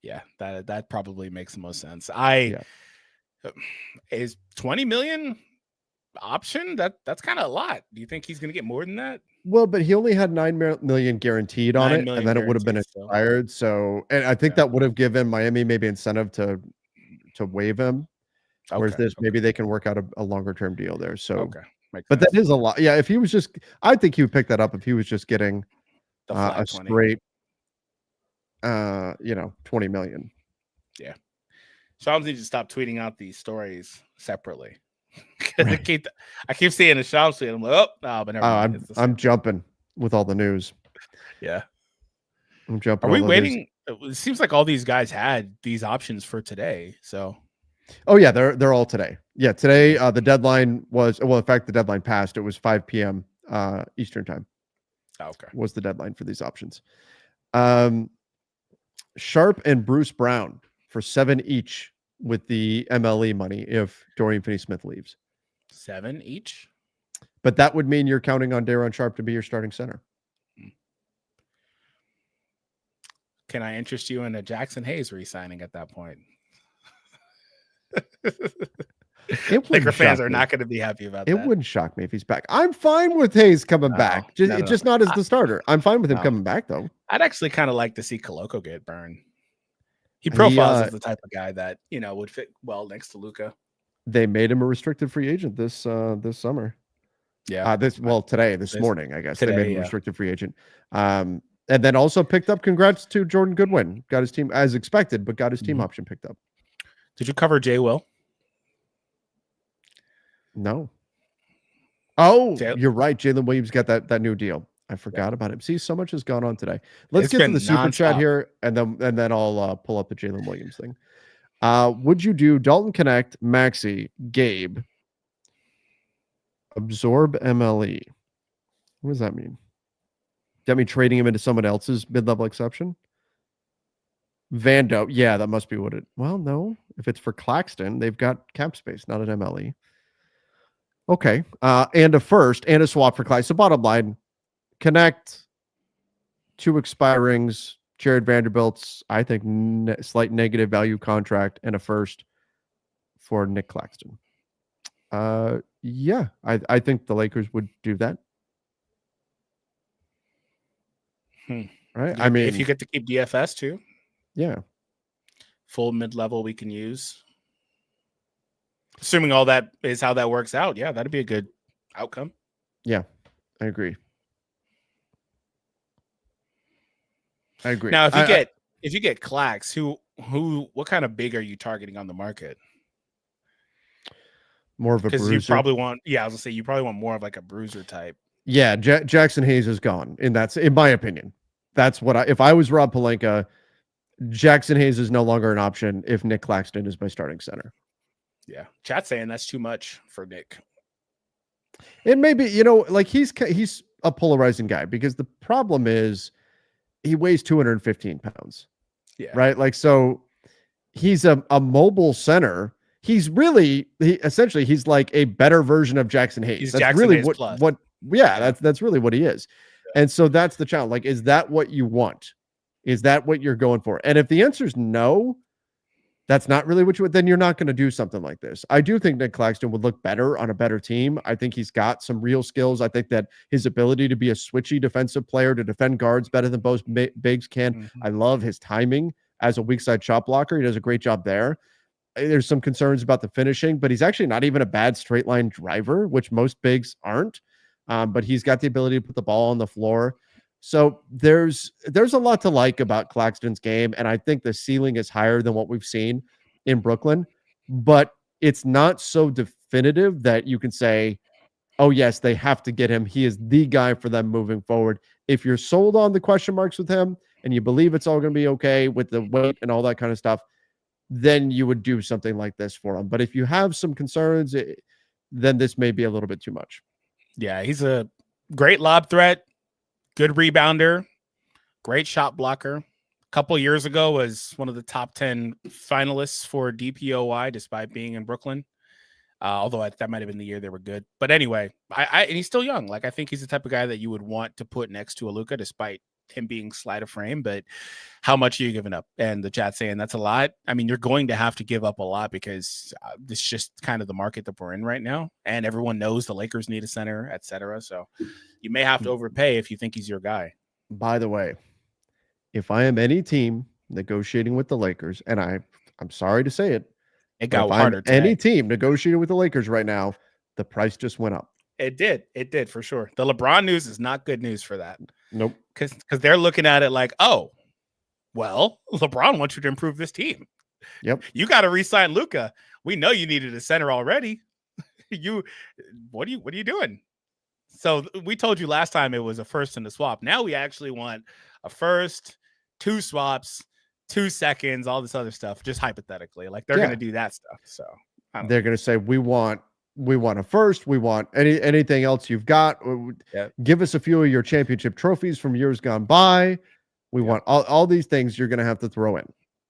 Yeah, that probably makes the most sense. Is 20 million option? That's kind of a lot. Do you think he's going to get more than that? Well, but he only had 9 million guaranteed on it, and then it would have been expired. So, and I think that would have given Miami maybe incentive to waive him. Whereas maybe they can work out a longer term deal there. So, but that is a lot. Yeah, if he was just, I think he would pick that up if he was just getting a straight, 20 million. Yeah. Shams needs to stop tweeting out these stories separately. Right. I keep seeing a Shams tweet. I'm like, but never mind. I'm jumping with all the news. Yeah. I'm jumping. Are we waiting? It seems like all these guys had these options for today. So. Oh yeah, they're all today. Yeah, today the deadline was, well, in fact, the deadline passed. It was 5 p.m. Eastern time. Okay. Was the deadline for these options. Sharpe and Bruce Brown for 7 each with the MLE money if Dorian Finney-Smith leaves. 7 each? But that would mean you're counting on Daron Sharpe to be your starting center. Can I interest you in a Jackson Hayes re-signing at that point? Laker fans are not going to be happy about that. It wouldn't shock me if he's back. I'm fine with Hayes coming back. Just not as the starter. I'm fine with him coming back, though. I'd actually kind of like to see Koloko get burned. He profiles as the type of guy that, would fit well next to Luka. They made him a restricted free agent this summer. Yeah. This morning, I guess. They made him a restricted free agent. And then also picked up, congrats to Jordan Goodwin. Got his team, as expected, but got his team option picked up. Did you cover Jay Will? No. Oh, you're right. Jalen Williams got that new deal. I forgot about him. See, so much has gone on today. Let's get to the super chat here, and then I'll pull up the Jalen Williams thing. Would you do Dalton Connect, Maxey, Gabe, absorb MLE? What does that mean? Does that mean trading him into someone else's mid-level exception? Vando, yeah, that must be what it. Well, no, if it's for Claxton, they've got cap space, not an MLE. Okay, and a first and a swap for Claxton. So bottom line, Connect, 2 expirings, Jared Vanderbilt's, I think, slight negative value contract, and a first for Nick Claxton. Yeah, I think the Lakers would do that. Right? I mean, if you get to keep DFS too. Yeah. Full mid-level we can use. Assuming all that is how that works out. Yeah, that'd be a good outcome. Yeah, I agree. Now, if you get Clax, what kind of big are you targeting on the market? More of a bruiser. You probably want, I was gonna say you probably want more of like a bruiser type. Yeah, Jackson Hayes is gone, and that's, in my opinion, that's what if I was Rob Pelinka, Jackson Hayes is no longer an option if Nick Claxton is my starting center. Yeah, chat's saying that's too much for Nick. And maybe, like he's a polarizing guy because the problem is he weighs 215 pounds. Yeah. Right. Like, so he's a mobile center. He's really, essentially, he's like a better version of Jackson Hayes. He's that's Jackson really Hayes what, that's really what he is. Yeah. And so that's the challenge. Like, is that what you want? Is that what you're going for? And if the answer is no, that's not really what you would, then you're not going to do something like this. I do think Nick Claxton would look better on a better team. I think he's got some real skills. I think that his ability to be a switchy defensive player, to defend guards better than most bigs can. Mm-hmm. I love his timing as a weak side shot blocker. He does a great job there. There's some concerns about the finishing, but he's actually not even a bad straight line driver, which most bigs aren't. But he's got the ability to put the ball on the floor. So there's a lot to like about Claxton's game, and I think the ceiling is higher than what we've seen in Brooklyn, but it's not so definitive that you can say, oh yes, they have to get him. He is the guy for them moving forward. If you're sold on the question marks with him and you believe it's all going to be okay with the weight and all that kind of stuff, then you would do something like this for him. But if you have some concerns, then this may be a little bit too much. Yeah, he's a great lob threat, good rebounder, great shot blocker. A couple years ago was one of the top 10 finalists for DPOY despite being in Brooklyn. Although that might have been the year they were good. But anyway, and he's still young. Like, I think he's the type of guy that you would want to put next to a Luka despite him being slight of frame. But how much are you giving up? And the chat saying that's a lot. I mean, you're going to have to give up a lot because it's just kind of the market that we're in right now. And everyone knows the Lakers need a center, etc. So you may have to overpay if you think he's your guy. By the way, if I am any team negotiating with the Lakers, and I'm sorry to say it, it got harder today. Any team negotiating with the Lakers right now, the price just went up. It did for sure. The LeBron news is not good news for that. Nope. Because they're looking at it like, oh, well, LeBron wants you to improve this team. Yep. You got to re-sign Luka. We know you needed a center already. What are you doing? So we told you last time it was a first and a swap. Now we actually want a first, 2 swaps, 2 seconds, all this other stuff, just hypothetically. Like they're going to do that stuff. So they're going to say, we want a first. We want anything else you've got. Give us a few of your championship trophies from years gone by. We want all these things you're going to have to throw in.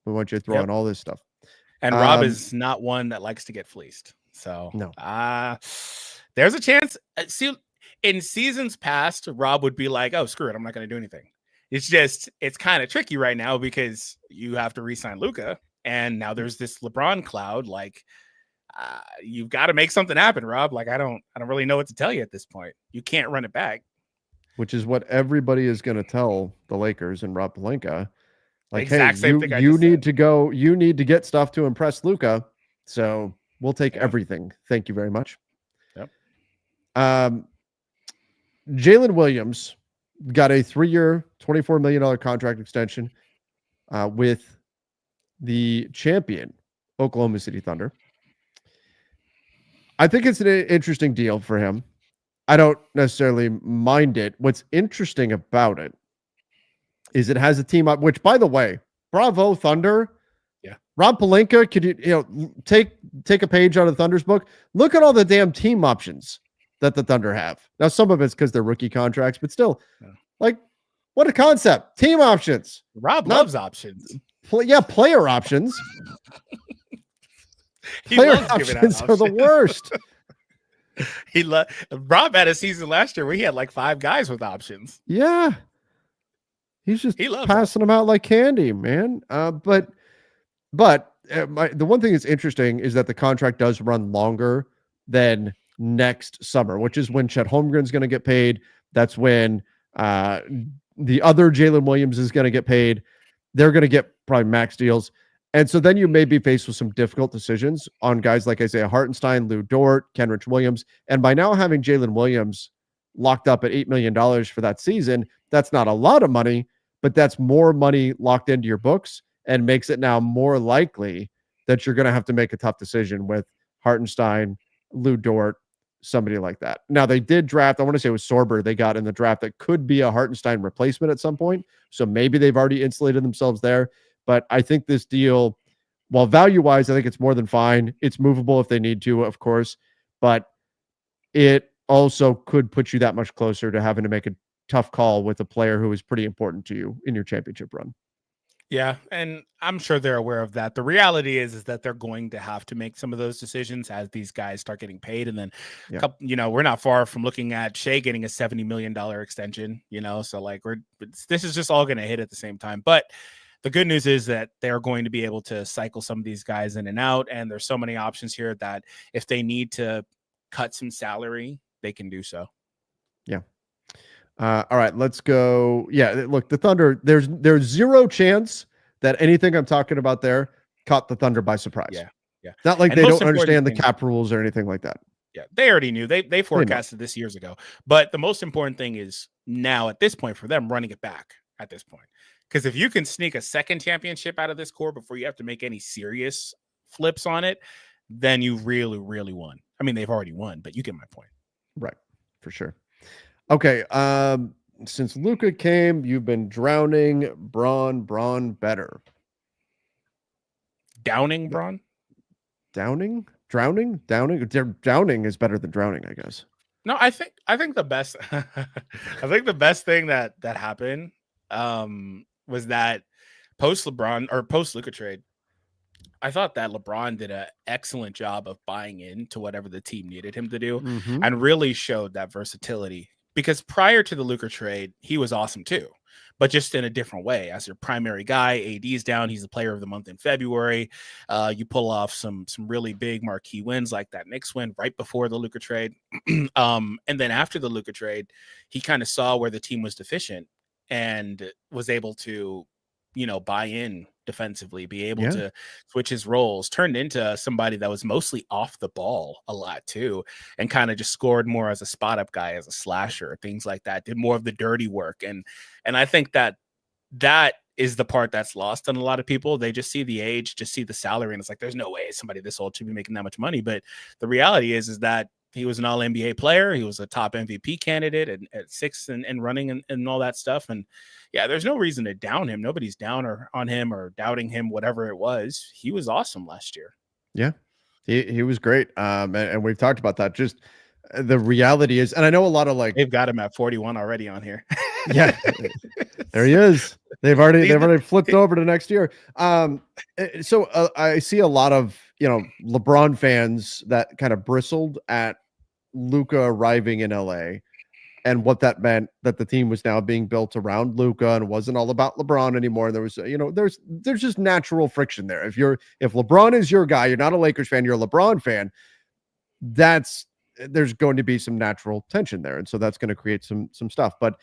We want you to throw in all this stuff. And Rob is not one that likes to get fleeced. So no, there's a chance. See, in seasons past, Rob would be like, oh, screw it, I'm not going to do anything. It's kind of tricky right now because you have to re-sign Luka, and now there's this LeBron cloud. Like, you've got to make something happen, Rob. Like, I don't really know what to tell you at this point. You can't run it back. Which is what everybody is going to tell the Lakers and Rob Pelinka. Like, exact same thing you need to go. You need to get stuff to impress Luka. So we'll take everything. Thank you very much. Yep. Jalen Williams got a 3-year, $24 million contract extension with the champion Oklahoma City Thunder. I think it's an interesting deal for him. I don't necessarily mind it. What's interesting about it is it has a team up, which, by the way, bravo Thunder. Yeah. Rob Pelinka, could you take a page out of the Thunder's book? Look at all the damn team options that the Thunder have. Now, some of it's because they're rookie contracts, but still, like, what a concept. Team options. Rob loves options. Player options. Player options are the worst. Rob had a season last year where he had like 5 guys with options. Yeah. He loves passing them out like candy, man. But the one thing that's interesting is that the contract does run longer than next summer, which is when Chet Holmgren's going to get paid. That's when the other Jalen Williams is going to get paid. They're going to get probably max deals. And so then you may be faced with some difficult decisions on guys like Isaiah Hartenstein, Lou Dort, Kenrich Williams. And by now having Jalen Williams locked up at $8 million for that season, that's not a lot of money, but that's more money locked into your books and makes it now more likely that you're going to have to make a tough decision with Hartenstein, Lou Dort, somebody like that. Now, they did draft, I want to say it was Sorber they got in the draft that could be a Hartenstein replacement at some point. So maybe they've already insulated themselves there. But I think this deal, while value-wise, I think it's more than fine. It's movable if they need to, of course. But it also could put you that much closer to having to make a tough call with a player who is pretty important to you in your championship run. Yeah, and I'm sure they're aware of that. The reality is that they're going to have to make some of those decisions as these guys start getting paid. And then, we're not far from looking at Shea getting a $70 million extension, so like this is just all going to hit at the same time. But the good news is that they're going to be able to cycle some of these guys in and out. And there's so many options here that if they need to cut some salary, they can do so. Yeah. All right, let's go. Yeah, look, the Thunder, there's zero chance that anything I'm talking about there caught the Thunder by surprise. Yeah. It's not like they don't understand the cap rules or anything like that. Yeah, they already knew. They forecasted this years ago. But the most important thing is now at this point for them running it back at this point. Because if you can sneak a second championship out of this core before you have to make any serious flips on it, then you really, really won. I mean, they've already won, but you get my point. Right. For sure. Okay. Since Luka came, you've been drowning Braun better. Downing Braun? Drowning is better than drowning, I guess. No, I think the best I think the best thing that happened was that post Luka trade, I thought that LeBron did an excellent job of buying into whatever the team needed him to do, and really showed that versatility. Because prior to the Luka trade, he was awesome too, but just in a different way. As your primary guy, AD's down. He's the player of the month in February. You pull off some really big marquee wins like that Knicks win right before the Luka trade. And then after the Luka trade, he kind of saw where the team was deficient and was able to, buy in defensively, be able to switch his roles, turned into somebody that was mostly off the ball a lot too, and kind of just scored more as a spot up guy, as a slasher, things like that, did more of the dirty work. And I think that is the part that's lost on a lot of people. They just see the age, just see the salary, and it's like, there's no way somebody this old should be making that much money. But the reality is that he was an all NBA player. He was a top MVP candidate at 6 and running and all that stuff. And yeah, there's no reason to down him. Nobody's down on him or doubting him, whatever it was. He was awesome last year. Yeah, he was great. And we've talked about that. Just the reality is, and I know a lot of they've got him at 41 already on here. Yeah, there he is. They've already flipped over to next year. So I see a lot of LeBron fans that kind of bristled at Luka arriving in LA and what that meant, that the team was now being built around Luka and wasn't all about LeBron anymore. There was, there's just natural friction there. If LeBron is your guy, you're not a Lakers fan, you're a LeBron fan, there's going to be some natural tension there. And so that's going to create some stuff. But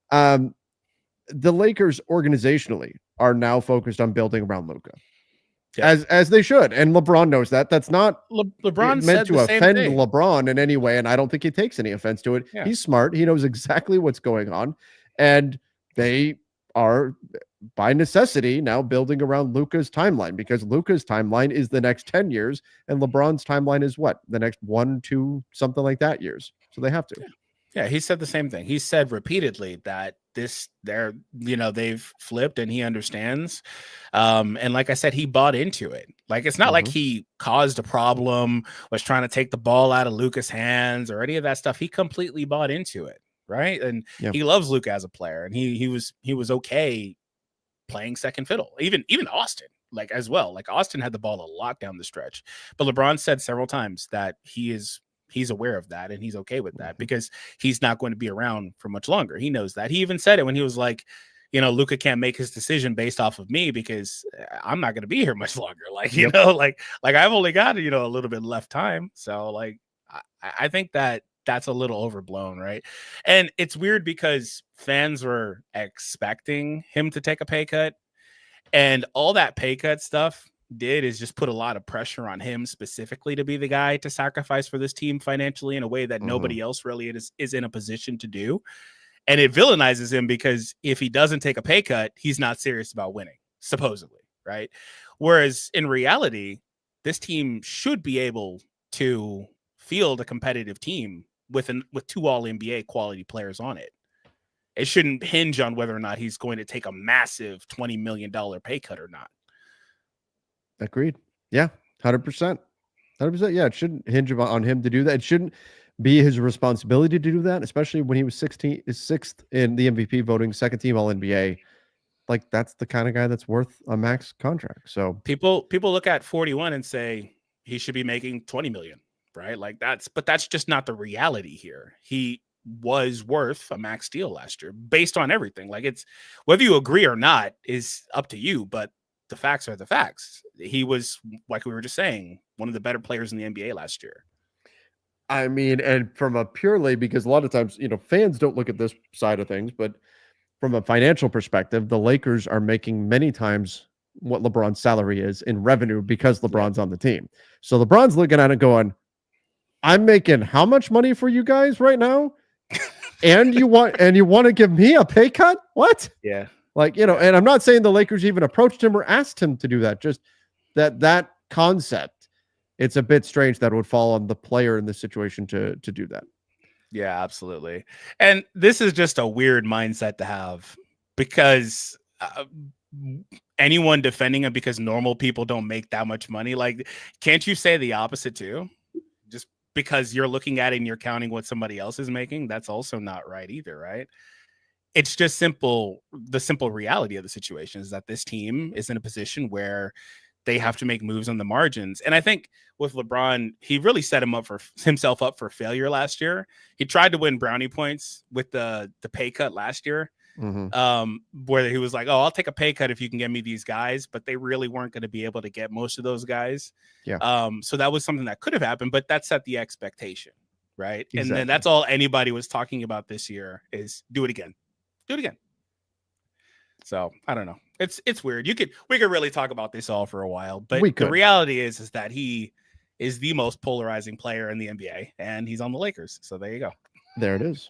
the Lakers organizationally are now focused on building around Luka. Yeah. As they should, and LeBron knows that. That's not LeBron meant to offend LeBron in any way, and I don't think he takes any offense to it. Yeah. He's smart. He knows exactly what's going on, and they are by necessity now building around Luka's timeline, because Luka's timeline is the next 10 years, and LeBron's timeline is what, the next 1, 2, something like that years. So they have to. Yeah, he said the same thing. He said repeatedly that they've flipped and he understands. And like I said, he bought into it. Like, it's not like he caused a problem, was trying to take the ball out of Luka's hands or any of that stuff. He completely bought into it, right? And he loves Luka as a player, and he was okay playing second fiddle. Even Austin, as well. Like, Austin had the ball a lot down the stretch. But LeBron said several times that he's aware of that and he's okay with that, because he's not going to be around for much longer. He knows that. He even said it when he was like, Luka can't make his decision based off of me because I'm not going to be here much longer. I've only got, a little bit left time. So I think that's a little overblown. Right. And it's weird because fans were expecting him to take a pay cut, and all that pay cut stuff did is just put a lot of pressure on him specifically to be the guy to sacrifice for this team financially in a way that nobody else really is in a position to do. And it villainizes him, because if he doesn't take a pay cut, he's not serious about winning, supposedly, right? Whereas in reality, this team should be able to field a competitive team with 2 all-NBA quality players on it. It shouldn't hinge on whether or not he's going to take a massive $20 million pay cut or not. Agreed. Yeah, 100%. 100%. Yeah, it shouldn't hinge on him to do that. It shouldn't be his responsibility to do that, especially when he was 6th in the MVP voting, second team All NBA. Like, that's the kind of guy that's worth a max contract. So people look at 41 and say he should be making 20 million, right? But that's just not the reality here. He was worth a max deal last year based on everything. It's whether you agree or not is up to you, but the facts are the facts. He was, like we were just saying, one of the better players in the NBA last year. I mean, and from a purely, because a lot of times, fans don't look at this side of things, but from a financial perspective, the Lakers are making many times what LeBron's salary is in revenue because LeBron's on the team. So LeBron's looking at it going, I'm making how much money for you guys right now? And you want to give me a pay cut? What? Yeah. Like, you know, and I'm not saying the Lakers even approached him or asked him to do that. Just that concept. It's a bit strange that it would fall on the player in this situation to do that. Yeah, absolutely. And this is just a weird mindset to have because anyone defending him because normal people don't make that much money. Like, can't you say the opposite too? Just because you're looking at it and you're counting what somebody else is making, that's also not right either, right? It's just simple. The simple reality of the situation is that this team is in a position where they have to make moves on the margins. And I think with LeBron, he really set himself up for failure last year. He tried to win brownie points with the pay cut last year, where he was like, oh, I'll take a pay cut if you can get me these guys, but they really weren't going to be able to get most of those guys. Yeah. So that was something that could have happened, but that set the expectation, right? Exactly. And then that's all anybody was talking about this year is do it again. Do it again. So I don't know. It's weird. We could really talk about this all for a while, but the reality is that he is the most polarizing player in the NBA, and he's on the Lakers. So there you go. There it is.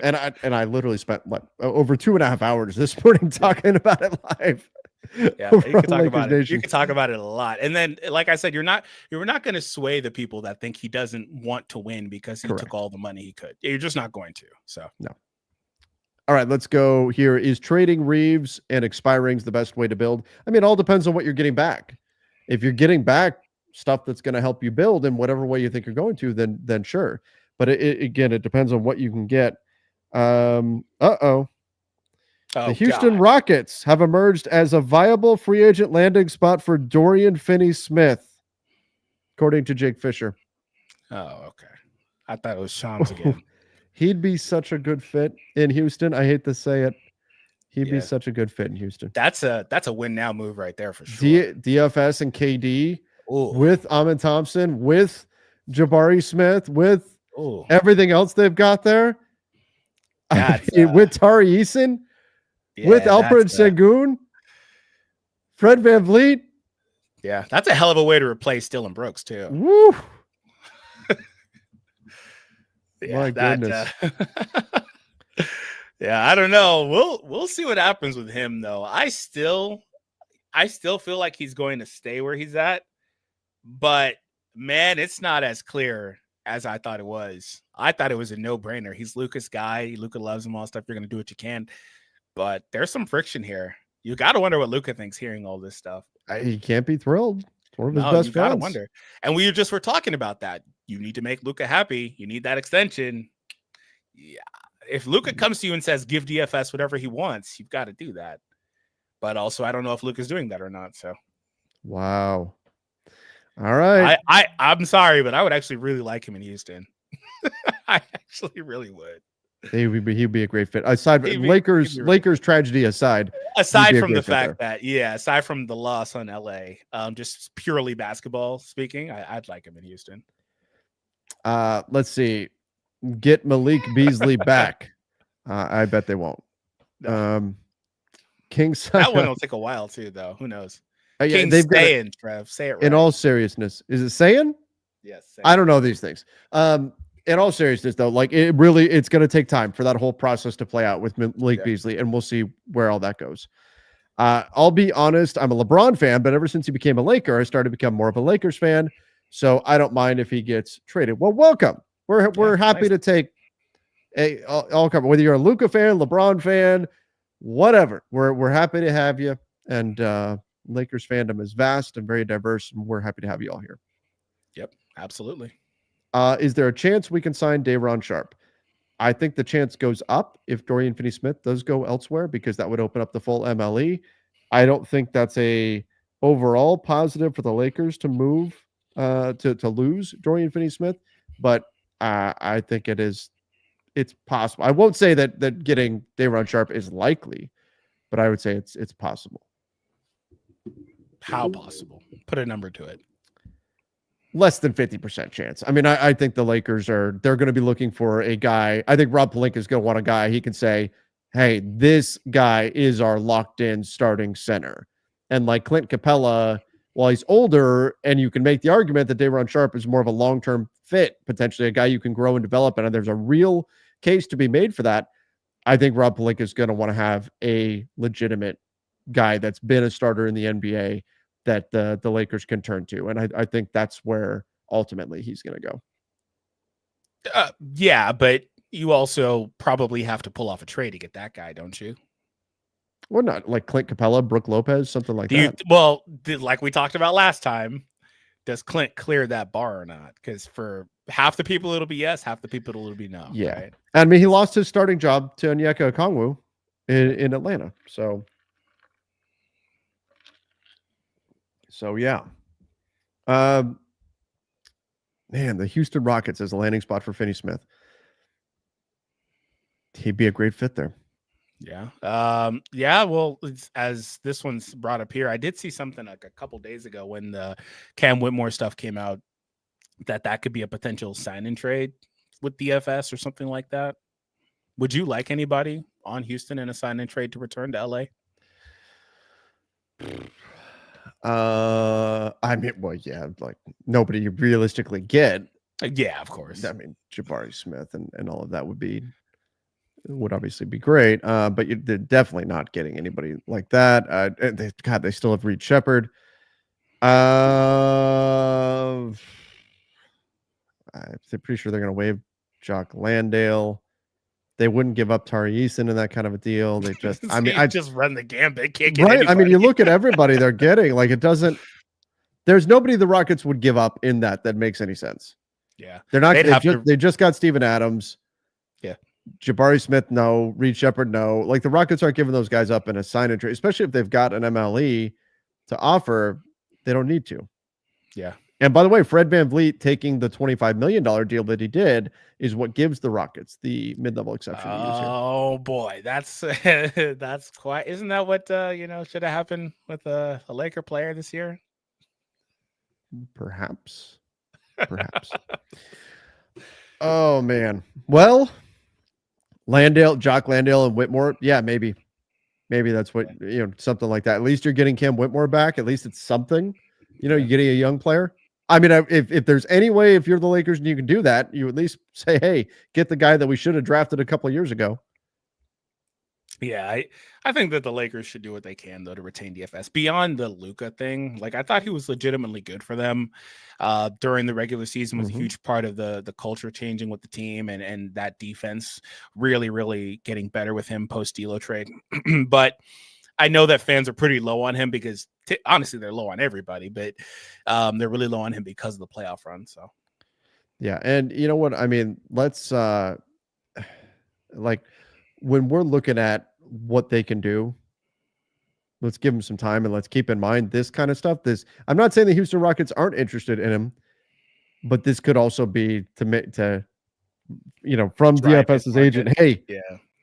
And I literally spent over 2.5 hours this morning talking about it live. Yeah, you can talk about it. You can talk about it a lot. And then, like I said, you're not going to sway the people that think he doesn't want to win because he took all the money he could. You're just not going to. So no. All right, let's go here. Is trading Reeves and expiring's the best way to build? I mean, it all depends on what you're getting back. If you're getting back stuff that's going to help you build in whatever way you think you're going to, then sure. But again, it depends on what you can get. The Houston Rockets have emerged as a viable free agent landing spot for Dorian Finney-Smith, according to Jake Fisher. Oh, okay. I thought it was Shams again. He'd be such a good fit in Houston. I hate to say it. He'd be such a good fit in Houston. That's a win now move right there for sure. DFS and KD with Amin Thompson, with Jabari Smith, with everything else they've got there. With Tari Eason, with Alfred Sengun, Fred VanVleet. Yeah, that's a hell of a way to replace Dylan Brooks too. Woo! My goodness. Yeah, I don't know. We'll see what happens with him though. I still feel like he's going to stay where he's at, but man, it's not as clear as I thought it was. I thought it was a no-brainer. He's Luka's guy. Luka loves him, all stuff. You're going to do what you can, but there's some friction here. You got to wonder what Luka thinks hearing all this stuff. He can't be thrilled. One of his best friends. You got to wonder. And we just were talking about that. You need to make Luka happy. You need that extension. Yeah. If Luka comes to you and says, give DFS whatever he wants, you've got to do that. But also, I don't know if Luka's doing that or not. So, wow. All right. I'm sorry, but I would actually really like him in Houston. I actually really would. He'd be a great fit. Lakers tragedy aside from the fact that, aside from the loss on LA, just purely basketball speaking, I'd like him in Houston. Let's see. Get Malik Beasley back. I bet they won't. Kings. That one will take a while too, though. Who knows? They've saying, Trev. Say it right. In all seriousness, is it saying? Yes. I don't know these things. In all seriousness, though, like it's going to take time for that whole process to play out with Malik Beasley, and we'll see where all that goes. I'll be honest, I'm a LeBron fan, but ever since he became a Laker, I started to become more of a Lakers fan. So I don't mind if he gets traded. Well, welcome. We're happy to take all cover. Whether you're a Luka fan, LeBron fan, whatever. We're happy to have you. And Lakers fandom is vast and very diverse, and we're happy to have you all here. Yep, absolutely. Is there a chance we can sign Day'Ron Sharpe? I think the chance goes up if Dorian Finney-Smith does go elsewhere, because that would open up the full MLE. I don't think that's a overall positive for the Lakers to move to lose Dorian Finney-Smith, but I think it's possible. I won't say that getting Day'Ron Sharpe is likely, but I would say it's possible. How possible? Put a number to it. Less than 50% chance. I mean, I think the Lakers they're going to be looking for a guy. I think Rob Pelinka is going to want a guy he can say, hey, this guy is our locked in starting center. And like Clint Capella, while he's older, and you can make the argument that Day'Ron Sharpe is more of a long-term fit, potentially a guy you can grow and develop. And there's a real case to be made for that. I think Rob Pelinka is going to want to have a legitimate guy that's been a starter in the NBA that the Lakers can turn to. And I think that's where ultimately he's going to go. Yeah, but you also probably have to pull off a trade to get that guy, don't you? Well, not like Clint Capella, Brooke Lopez, something like that. Like we talked about last time, does Clint clear that bar or not? Because for half the people, it'll be yes. Half the people, it'll be no. Yeah. Right? I mean, he lost his starting job to Onyeka Okongwu in Atlanta. So yeah. Man, the Houston Rockets as a landing spot for Finney Smith. He'd be a great fit there. Yeah. Yeah. Well, as this one's brought up here, I did see something like a couple days ago when the Cam Whitmore stuff came out that could be a potential sign and trade with DFS or something like that. Would you like anybody on Houston in a sign and trade to return to LA? I mean, well, yeah, like nobody you realistically get. Yeah, of course. I mean, Jabari Smith and all of that would obviously be great. But they're definitely not getting anybody like that. They still have Reed Shepherd. I'm pretty sure they're going to waive Jock Landale. They wouldn't give up Tari Eason in that kind of a deal. They just, I mean, I just run the gambit. Can't get right. anybody. I mean, you look at everybody they're getting. Like, it doesn't. There's nobody the Rockets would give up in that makes any sense. Yeah, they're not. They just got Steven Adams. Yeah, Jabari Smith, no. Reed Shepherd, no. Like, the Rockets aren't giving those guys up in a sign and trade, especially if they've got an MLE to offer. They don't need to. Yeah. And by the way, Fred VanVleet taking the $25 million deal that he did is what gives the Rockets the mid-level exception. Oh boy, that's quite. Isn't that what should have happened with a Laker player this year? Perhaps. Oh man. Well, Jock Landale and Whitmore. Yeah, maybe that's what, something like that. At least you're getting Cam Whitmore back. At least it's something. You're getting a young player. I mean, if there's any way, if you're the Lakers and you can do that, you at least say, hey, get the guy that we should have drafted a couple of years ago. Yeah, I think that the Lakers should do what they can, though, to retain DFS. Beyond the Luka thing, like, I thought he was legitimately good for them during the regular season. Was a huge part of the culture changing with the team and that defense really, really getting better with him post-D'Lo trade. But I know that fans are pretty low on him because honestly, they're low on everybody, but they're really low on him because of the playoff run. So, yeah. And you know what? I mean, let's like when we're looking at what they can do, let's give them some time and let's keep in mind this kind of stuff. I'm not saying the Houston Rockets aren't interested in him, but this could also be to from DFS's agent. Hey, yeah,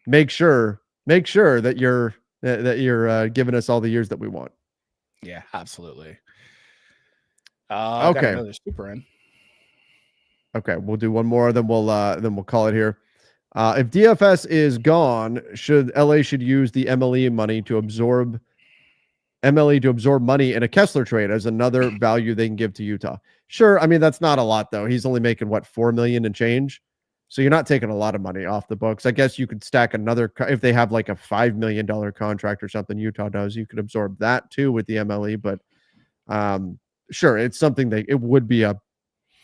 make sure that you're giving us all the years that we want. Yeah, absolutely. Okay. Got another super in. Okay, we'll do one more, then we'll call it here. If DFS is gone, LA should use the MLE money to absorb money in a Kessler trade as another value they can give to Utah. Sure, I mean that's not a lot though. He's only making $4 million and change. So you're not taking a lot of money off the books. I guess you could stack another if they have like a $5 million contract or something Utah does, you could absorb that too with the MLE. But sure, it's something that it would be a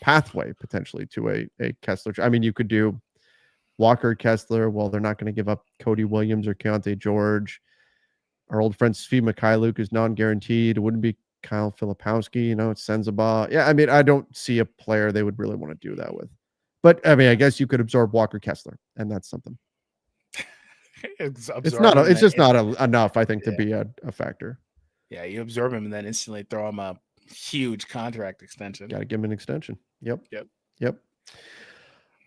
pathway potentially to a Kessler. I mean, you could do Walker Kessler. Well, they're not going to give up Cody Williams or Keontae George. Our old friend Steve Mikhailuk is non-guaranteed. It wouldn't be Kyle Filipowski. It's Sensabaugh. Yeah, I mean, I don't see a player they would really want to do that with. But I mean, I guess you could absorb Walker Kessler, and that's something. It's just not enough, I think, to be a factor. Yeah, you absorb him and then instantly throw him a huge contract extension. Got to give him an extension. Yep. Yep.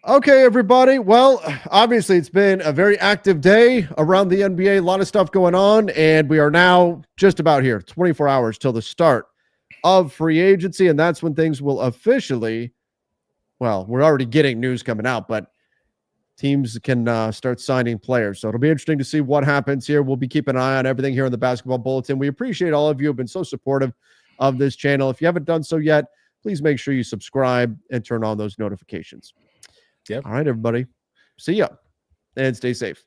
Okay, everybody. Well, obviously, it's been a very active day around the NBA. A lot of stuff going on, and we are now just about here, 24 hours till the start of free agency, and that's when things will officially. Well, we're already getting news coming out, but teams can start signing players. So it'll be interesting to see what happens here. We'll be keeping an eye on everything here on the Basketball Bulletin. We appreciate all of you who have been so supportive of this channel. If you haven't done so yet, please make sure you subscribe and turn on those notifications. Yep. All right, everybody. See ya. and stay safe.